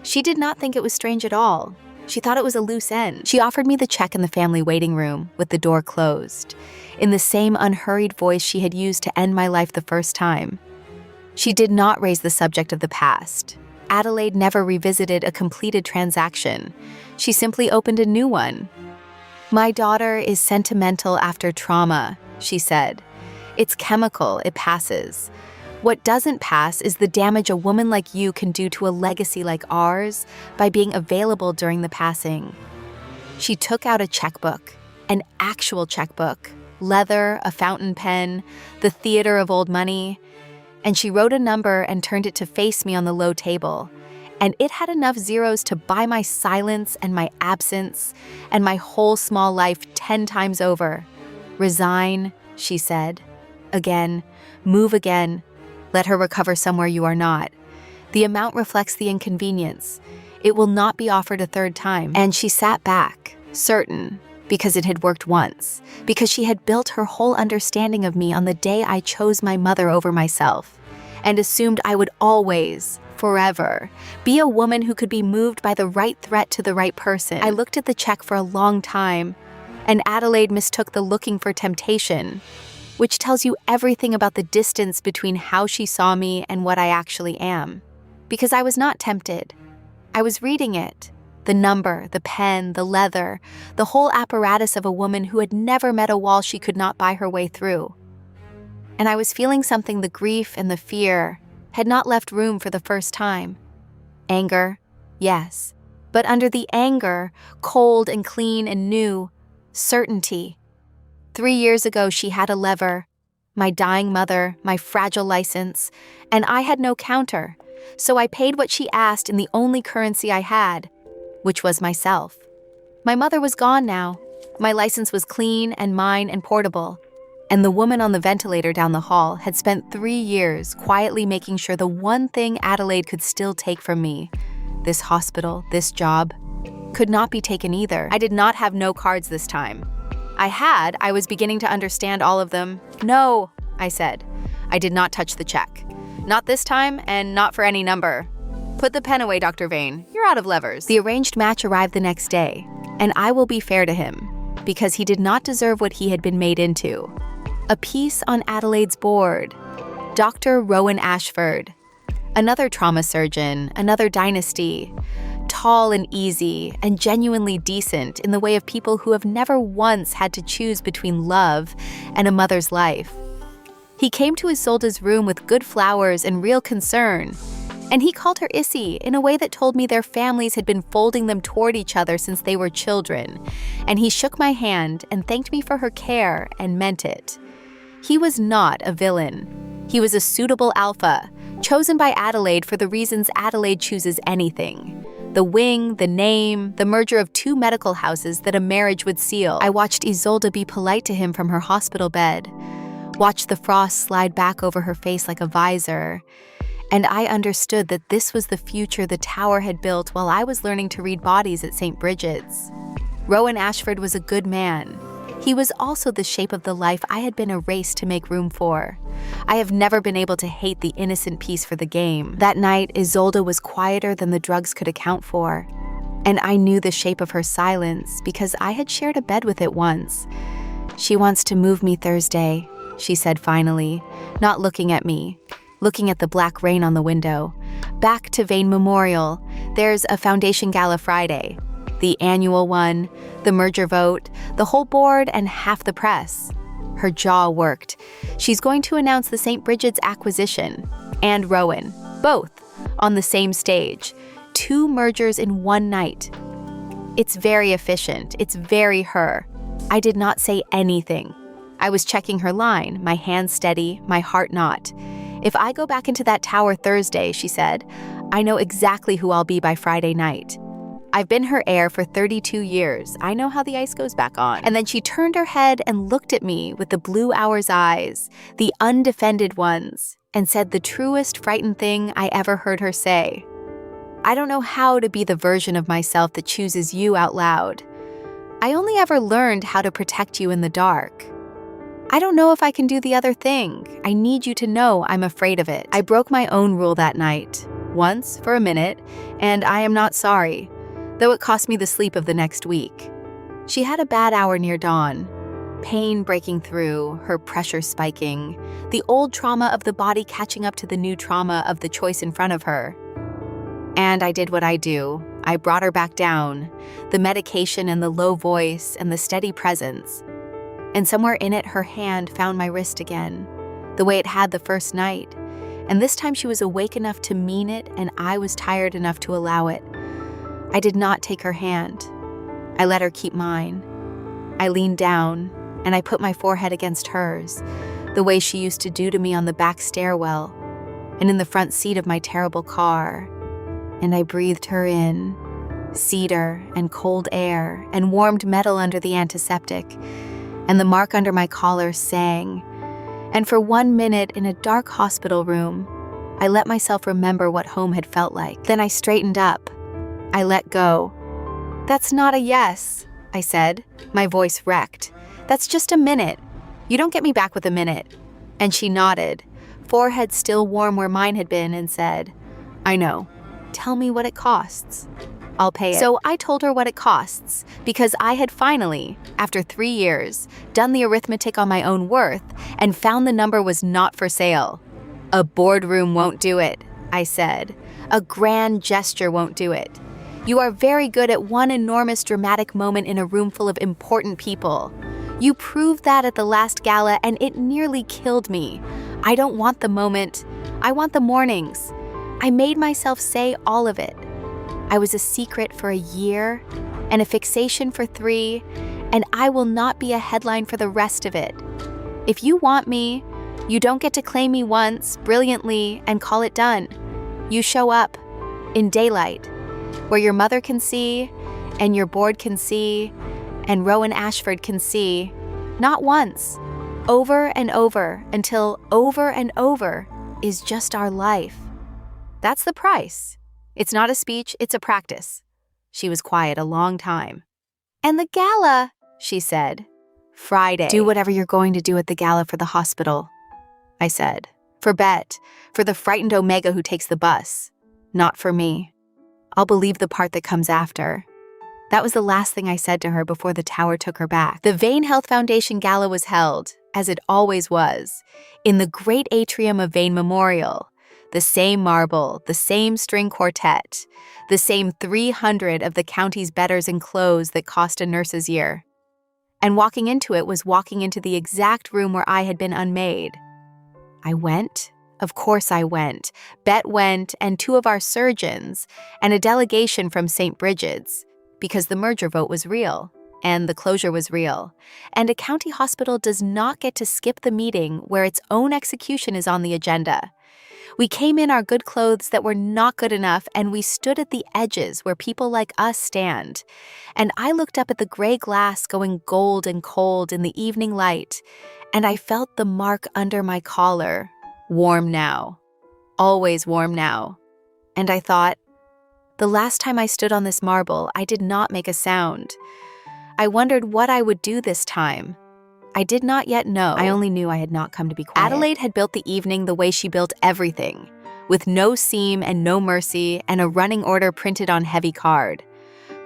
She did not think it was strange at all. She thought it was a loose end. She offered me the check in the family waiting room with the door closed, in the same unhurried voice she had used to end my life the first time. She did not raise the subject of the past. Adelaide never revisited a completed transaction. She simply opened a new one. "My daughter is sentimental after trauma," she said. "It's chemical, it passes. What doesn't pass is the damage a woman like you can do to a legacy like ours by being available during the passing." She took out a checkbook, an actual checkbook, leather, a fountain pen, the theater of old money, and she wrote a number and turned it to face me on the low table. And it had enough zeros to buy my silence and my absence and my whole small life 10 times over. "Resign," she said. "Again, move again. Let her recover somewhere you are not. The amount reflects the inconvenience. It will not be offered a third time." And she sat back, certain, because it had worked once, because she had built her whole understanding of me on the day I chose my mother over myself, and assumed I would always, forever, be a woman who could be moved by the right threat to the right person. I looked at the check for a long time, and Adelaide mistook the looking for temptation, which tells you everything about the distance between how she saw me and what I actually am. Because I was not tempted. I was reading it. The number, the pen, the leather, the whole apparatus of a woman who had never met a wall she could not buy her way through. and I was feeling something the grief and the fear had not left room for the first time. Anger, yes, but under the anger, cold and clean and new, certainty. 3 years ago, she had a lever, my dying mother, my fragile license, and I had no counter, so I paid what she asked in the only currency I had, which was myself. My mother was gone now. My license was clean and mine and portable, and the woman on the ventilator down the hall had spent 3 years quietly making sure the one thing Adelaide could still take from me, this hospital, this job, could not be taken either. I did not have no cards this time. I was beginning to understand all of them. No, I said. I did not touch the check. Not this time, and not for any number. Put the pen away, Dr. Vane. You're out of levers. The arranged match arrived the next day, and I will be fair to him, because he did not deserve what he had been made into. A piece on Adelaide's board. Dr. Rowan Ashford. Another trauma surgeon, another dynasty. Tall and easy, and genuinely decent in the way of people who have never once had to choose between love and a mother's life. He came to Isolde's room with good flowers and real concern, and he called her Issy in a way that told me their families had been folding them toward each other since they were children, and he shook my hand and thanked me for her care and meant it. He was not a villain. He was a suitable alpha, chosen by Adelaide for the reasons Adelaide chooses anything. The wing, the name, the merger of 2 medical houses that a marriage would seal. I watched Isolde be polite to him from her hospital bed, watched the frost slide back over her face like a visor, and I understood that this was the future the tower had built while I was learning to read bodies at St. Bridget's. Rowan Ashford was a good man. He was also the shape of the life I had been erased to make room for. I have never been able to hate the innocent piece for the game. That night, Isolde was quieter than the drugs could account for. And I knew the shape of her silence because I had shared a bed with it once. She wants to move me Thursday, she said finally, not looking at me, looking at the black rain on the window. Back to Vane Memorial. There's a foundation gala Friday. The annual one, the merger vote, the whole board, and half the press. Her jaw worked. She's going to announce the St. Bridget's acquisition and Rowan, both, on the same stage. 2 mergers in one night. It's very efficient. It's very her. I did not say anything. I was checking her line, my hand steady, my heart not. If I go back into that tower Thursday, she said, I know exactly who I'll be by Friday night. I've been her heir for 32 years. I know how the ice goes back on. And then she turned her head and looked at me with the blue hour's eyes, the undefended ones, and said the truest frightened thing I ever heard her say. I don't know how to be the version of myself that chooses you out loud. I only ever learned how to protect you in the dark. I don't know if I can do the other thing. I need you to know I'm afraid of it. I broke my own rule that night, once for a minute, and I am not sorry, though it cost me the sleep of the next week. She had a bad hour near dawn, pain breaking through, her pressure spiking, the old trauma of the body catching up to the new trauma of the choice in front of her. And I did what I do. I brought her back down, the medication and the low voice and the steady presence. And somewhere in it, her hand found my wrist again, the way it had the first night. And this time she was awake enough to mean it, and I was tired enough to allow it. I did not take her hand. I let her keep mine. I leaned down, and I put my forehead against hers, the way she used to do to me on the back stairwell and in the front seat of my terrible car. And I breathed her in, cedar and cold air and warmed metal under the antiseptic, and the mark under my collar sang. And for 1 minute in a dark hospital room, I let myself remember what home had felt like. Then I straightened up. I let go. That's not a yes, I said, my voice wrecked. That's just a minute. You don't get me back with a minute. And she nodded, forehead still warm where mine had been, and said, I know. Tell me what it costs. I'll pay it. So I told her what it costs, because I had finally, after 3 years, done the arithmetic on my own worth and found the number was not for sale. A boardroom won't do it, I said. A grand gesture won't do it. You are very good at one enormous dramatic moment in a room full of important people. You proved that at the last gala, and it nearly killed me. I don't want the moment. I want the mornings. I made myself say all of it. I was a secret for a year, and a fixation for 3, and I will not be a headline for the rest of it. If you want me, you don't get to claim me once, brilliantly, and call it done. You show up, in daylight, where your mother can see, and your board can see, and Rowan Ashford can see, not once, over and over, until over and over is just our life. That's the price. It's not a speech, it's a practice. She was quiet a long time. And the gala, she said. Friday. Do whatever you're going to do at the gala for the hospital, I said. For Bet, for the frightened Omega who takes the bus. Not for me. I'll believe the part that comes after. That was the last thing I said to her before the tower took her back. The Vane Health Foundation Gala was held, as it always was, in the great atrium of Vane Memorial. The same marble, the same string quartet, the same 300 of the county's betters in clothes that cost a nurse's year. And walking into it was walking into the exact room where I had been unmade. I went. Of course I went. Bet went, and 2 of our surgeons, and a delegation from St. Bridget's, because the merger vote was real, and the closure was real, and a county hospital does not get to skip the meeting where its own execution is on the agenda. We came in our good clothes that were not good enough, and we stood at the edges where people like us stand. And I looked up at the gray glass going gold and cold in the evening light, and I felt the mark under my collar, warm now, always warm now. And I thought, the last time I stood on this marble, I did not make a sound. I wondered what I would do this time. I did not yet know. I only knew I had not come to be quiet. Adelaide had built the evening the way she built everything, with no seam and no mercy, and a running order printed on heavy card.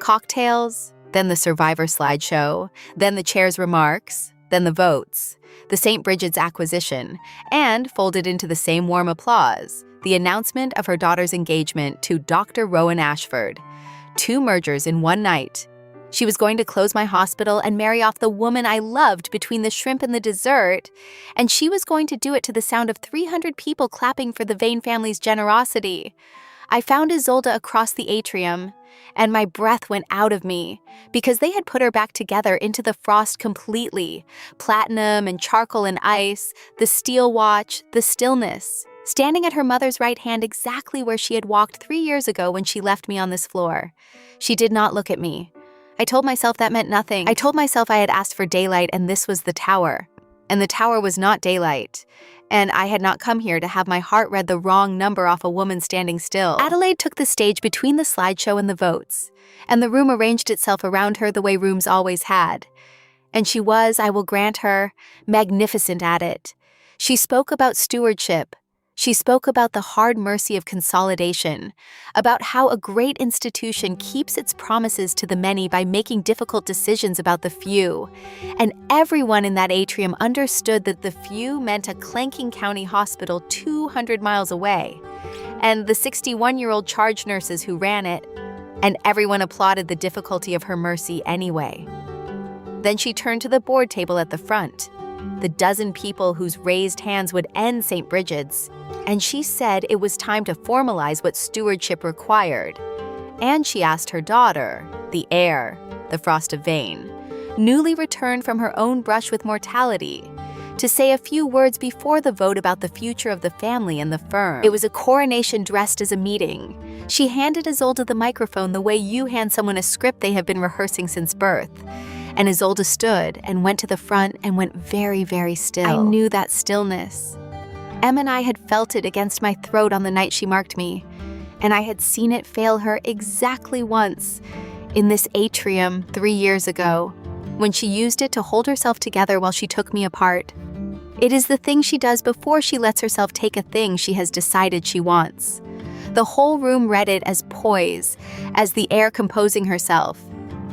Cocktails, then the survivor slideshow, then the chair's remarks, then the votes, the St. Bridget's acquisition, and, folded into the same warm applause, the announcement of her daughter's engagement to Dr. Rowan Ashford. 2 mergers in one night. She was going to close my hospital and marry off the woman I loved between the shrimp and the dessert, and she was going to do it to the sound of 300 people clapping for the Vane family's generosity. I found Isolde across the atrium, and my breath went out of me, because they had put her back together into the frost completely. Platinum and charcoal and ice, the steel watch, the stillness. Standing at her mother's right hand exactly where she had walked 3 years ago when she left me on this floor. She did not look at me. I told myself that meant nothing. I told myself I had asked for daylight and this was the tower. And the tower was not daylight. And I had not come here to have my heart read the wrong number off a woman standing still. Adelaide took the stage between the slideshow and the votes, and the room arranged itself around her the way rooms always had. And she was, I will grant her, magnificent at it. She spoke about stewardship. She spoke about the hard mercy of consolidation, about how a great institution keeps its promises to the many by making difficult decisions about the few. And everyone in that atrium understood that the few meant a clanking county hospital 200 miles away, and the 61-year-old charge nurses who ran it, and everyone applauded the difficulty of her mercy anyway. Then she turned to the board table at the front, the dozen people whose raised hands would end St. Bridget's, and she said it was time to formalize what stewardship required. And she asked her daughter, the heir, the Frost of Vane, newly returned from her own brush with mortality, to say a few words before the vote about the future of the family and the firm. It was a coronation dressed as a meeting. She handed Isolde the microphone the way you hand someone a script they have been rehearsing since birth. And Isolde stood and went to the front and went very, very still. I knew that stillness. Em and I had felt it against my throat on the night she marked me, and I had seen it fail her exactly once, in this atrium 3 years ago, when she used it to hold herself together while she took me apart. It is the thing she does before she lets herself take a thing she has decided she wants. The whole room read it as poise, as the air composing herself,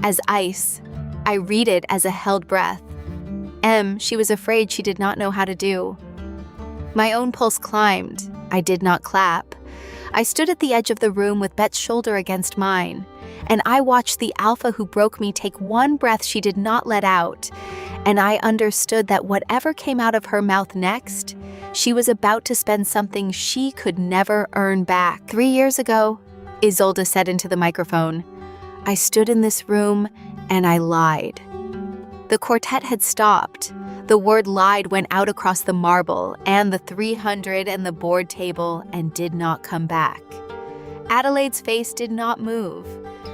as ice. I read it as a held breath. She was afraid she did not know how to do. My own pulse climbed. I did not clap. I stood at the edge of the room with Bet's shoulder against mine, and I watched the alpha who broke me take one breath she did not let out, and I understood that whatever came out of her mouth next, she was about to spend something she could never earn back. 3 years ago, Isolde said into the microphone, I stood in this room and I lied. The quartet had stopped. The word lied went out across the marble and the 300 and the board table and did not come back. Adelaide's face did not move,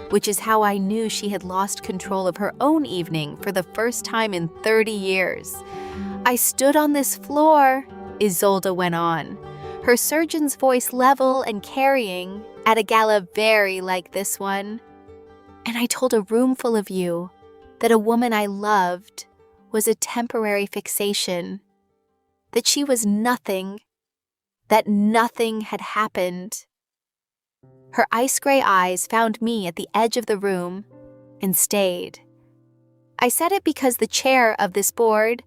which is how I knew she had lost control of her own evening for the first time in 30 years. I stood on this floor, Isolde went on, her surgeon's voice level and carrying at a gala very like this one. And I told a room full of you that a woman I loved was a temporary fixation, that she was nothing, that nothing had happened. Her ice gray eyes found me at the edge of the room and stayed. I said it because the chair of this board,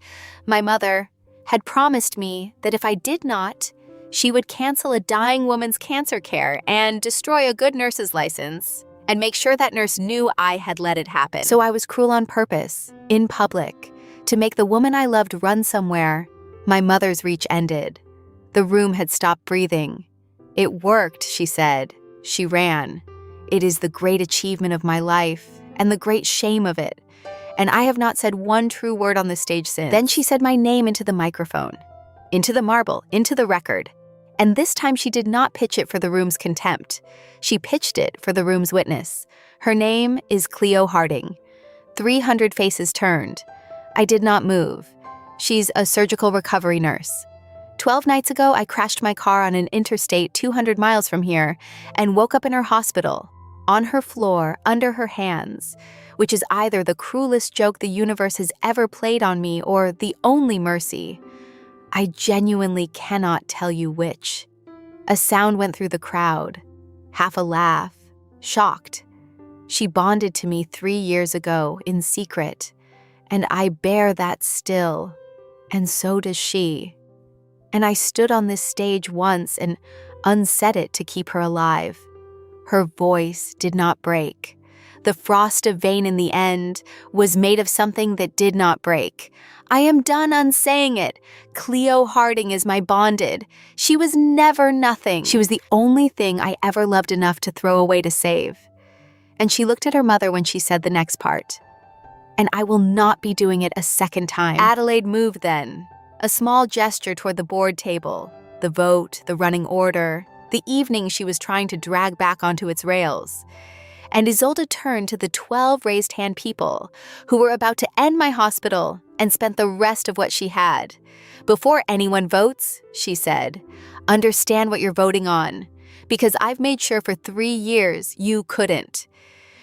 my mother, had promised me that if I did not, she would cancel a dying woman's cancer care and destroy a good nurse's license and make sure that nurse knew I had let it happen. So I was cruel on purpose, in public, to make the woman I loved run somewhere. My mother's reach ended. The room had stopped breathing. It worked, she said. She ran. It is the great achievement of my life and the great shame of it. And I have not said one true word on the stage since. Then she said my name into the microphone, into the marble, into the record. And this time she did not pitch it for the room's contempt. She pitched it for the room's witness. Her name is Cleo Harding. 300 faces turned. I did not move. She's a surgical recovery nurse. 12 nights ago, I crashed my car on an interstate 200 miles from here and woke up in her hospital, on her floor, under her hands, which is either the cruelest joke the universe has ever played on me or the only mercy. I genuinely cannot tell you which. A sound went through the crowd, half a laugh, shocked. She bonded to me 3 years ago in secret, and I bear that still, and so does she. And I stood on this stage once and unsaid it to keep her alive. Her voice did not break. The frost of Vane in the end was made of something that did not break. I am done unsaying it. Cleo Harding is my bonded. She was never nothing. She was the only thing I ever loved enough to throw away to save. And she looked at her mother when she said the next part. And I will not be doing it a second time. Adelaide moved then. A small gesture toward the board table, the vote, the running order, the evening she was trying to drag back onto its rails. And Isolde turned to the 12 raised hand people who were about to end my hospital and spent the rest of what she had. Before anyone votes, she said, understand what you're voting on, because I've made sure for 3 years you couldn't.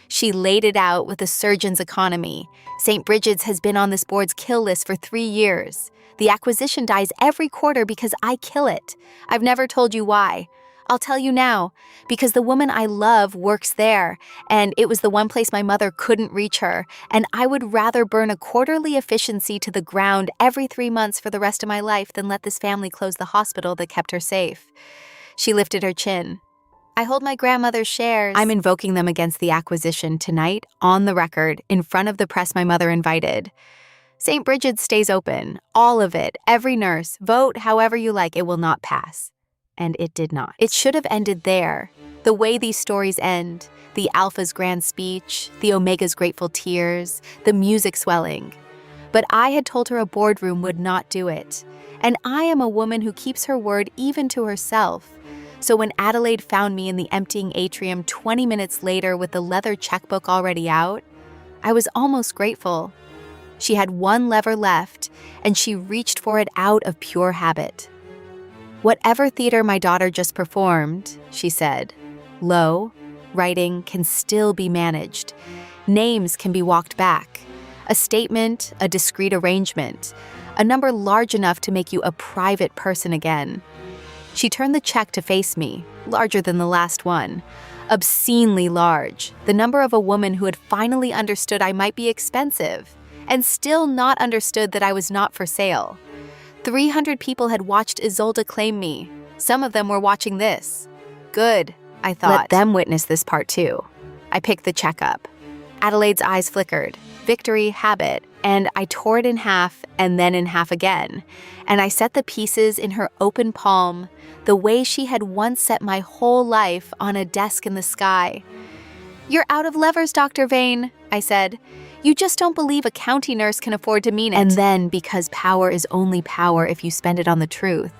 She laid it out with the surgeon's economy. St. Bridget's has been on this board's kill list for 3 years. The acquisition dies every quarter because I kill it. I've never told you why. I'll tell you now, because the woman I love works there, and it was the one place my mother couldn't reach her, and I would rather burn a quarterly efficiency to the ground every 3 months for the rest of my life than let this family close the hospital that kept her safe. She lifted her chin. I hold my grandmother's shares. I'm invoking them against the acquisition tonight, on the record, in front of the press my mother invited. St. Bridget's stays open, all of it, every nurse, vote however you like, it will not pass. And it did not. It should have ended there, the way these stories end, the Alpha's grand speech, the Omega's grateful tears, the music swelling. But I had told her a boardroom would not do it, and I am a woman who keeps her word even to herself. So when Adelaide found me in the emptying atrium 20 minutes later with the leather checkbook already out, I was almost grateful. She had one lever left, and she reached for it out of pure habit. Whatever theater my daughter just performed, she said, low, writing can still be managed. Names can be walked back. A statement, a discrete arrangement, a number large enough to make you a private person again. She turned the check to face me, larger than the last one. Obscenely large, the number of a woman who had finally understood I might be expensive, and still not understood that I was not for sale. 300 people had watched Isolde claim me. Some of them were watching this. Good, I thought. Let them witness this part too. I picked the check up. Adelaide's eyes flickered. victory, habit, and I tore it in half and then in half again. And I set the pieces in her open palm, the way she had once set my whole life on a desk in the sky. "You're out of levers, Dr. Vane," I said. "You just don't believe a county nurse can afford to mean it." And then, because power is only power if you spend it on the truth,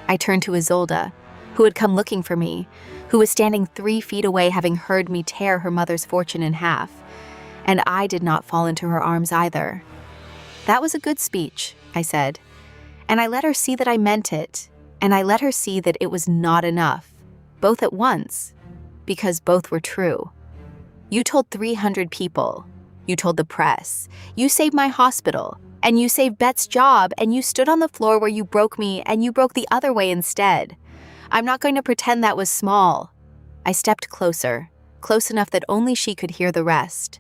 I turned to Isolde, who had come looking for me, who was standing 3 feet away having heard me tear her mother's fortune in half. And I did not fall into her arms either. "That was a good speech," I said. And I let her see that I meant it, and I let her see that it was not enough, both at once, because both were true. You told 300 people. You told the press. You saved my hospital, and you saved Bet's job, and you stood on the floor where you broke me, and you broke the other way instead. I'm not going to pretend that was small. I stepped closer, close enough that only she could hear the rest.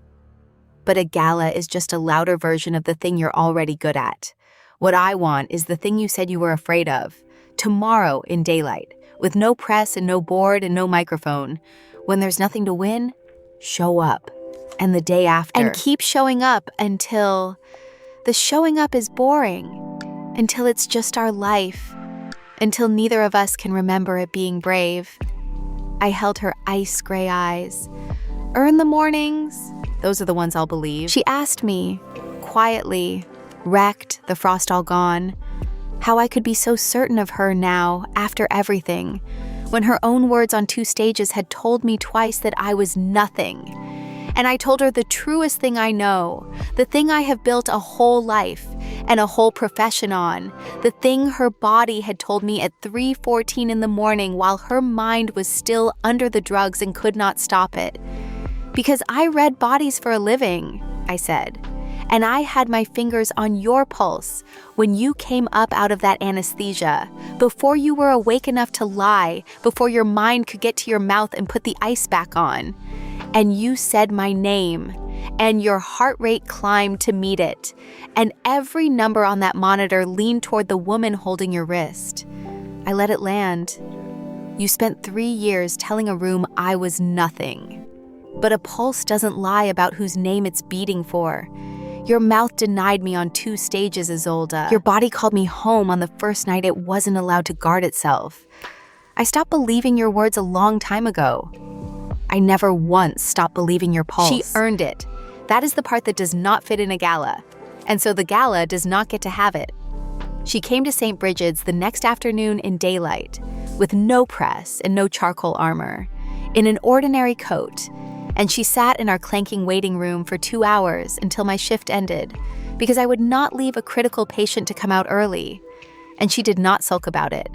But a gala is just a louder version of the thing you're already good at. What I want is the thing you said you were afraid of. Tomorrow in daylight, with no press and no board and no microphone. When there's nothing to win, show up. And the day after. And keep showing up until the showing up is boring. Until it's just our life. Until neither of us can remember it being brave. I held her ice gray eyes. Earn the mornings. Those are the ones I'll believe. She asked me, quietly, wrecked, the frost all gone, how I could be so certain of her now, after everything, when her own words on 2 stages had told me twice that I was nothing. And I told her the truest thing I know, the thing I have built a whole life and a whole profession on, the thing her body had told me at 3:14 in the morning while her mind was still under the drugs and could not stop it. Because I read bodies for a living, I said. And I had my fingers on your pulse when you came up out of that anesthesia, before you were awake enough to lie, before your mind could get to your mouth and put the ice back on. And you said my name, and your heart rate climbed to meet it, and every number on that monitor leaned toward the woman holding your wrist. I let it land. You spent 3 years telling a room I was nothing. But a pulse doesn't lie about whose name it's beating for. Your mouth denied me on 2 stages, Isolde. Your body called me home on the first night it wasn't allowed to guard itself. I stopped believing your words a long time ago. I never once stopped believing your pulse. She earned it. That is the part that does not fit in a gala. And so the gala does not get to have it. She came to St. Bridget's the next afternoon in daylight, with no press and no charcoal armor, in an ordinary coat. And she sat in our clanking waiting room for 2 hours until my shift ended, because I would not leave a critical patient to come out early. And she did not sulk about it.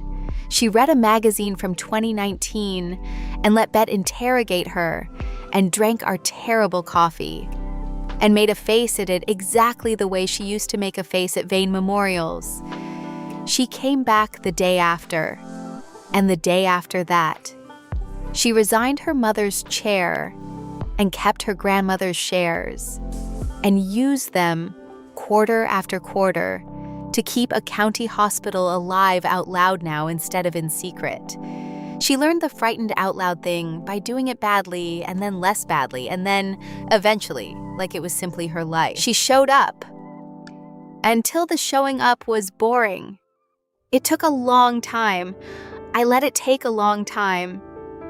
She read a magazine from 2019 and let Bet interrogate her and drank our terrible coffee and made a face at it exactly the way she used to make a face at Vane memorials. She came back the day after, and the day after that. She resigned her mother's chair and kept her grandmother's shares, and used them quarter after quarter to keep a county hospital alive out loud now instead of in secret. She learned the frightened out loud thing by doing it badly and then less badly and then, eventually, like it was simply her life. She showed up until the showing up was boring. It took a long time. I let it take a long time.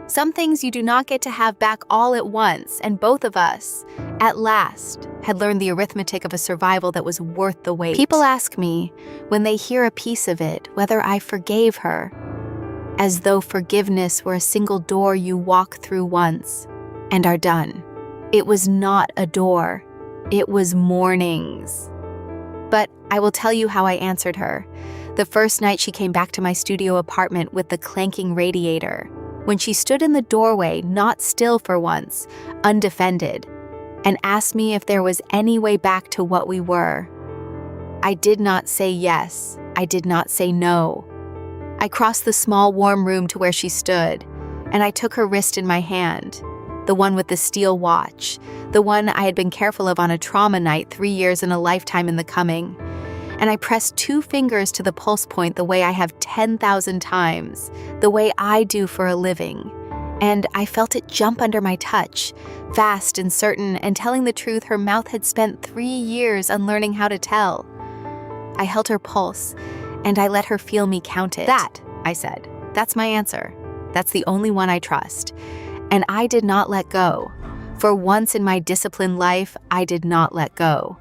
Some things you do not get to have back all at once, and both of us, at last, had learned the arithmetic of a survival that was worth the wait. People ask me, when they hear a piece of it, whether I forgave her, as though forgiveness were a single door you walk through once and are done. It was not a door. It was mornings. But I will tell you how I answered her. The first night she came back to my studio apartment with the clanking radiator, when she stood in the doorway, not still for once, undefended, and asked me if there was any way back to what we were. I did not say yes. I did not say no. I crossed the small, warm room to where she stood, and I took her wrist in my hand, the one with the steel watch, the one I had been careful of on a trauma night 3 years in a lifetime in the coming. And I pressed 2 fingers to the pulse point the way I have 10,000 times, the way I do for a living. and I felt it jump under my touch, fast and certain, and telling the truth, her mouth had spent 3 years unlearning how to tell. I held her pulse, and I let her feel me count it. "That," I said. "That's my answer. That's the only one I trust." And I did not let go. For once in my disciplined life, I did not let go.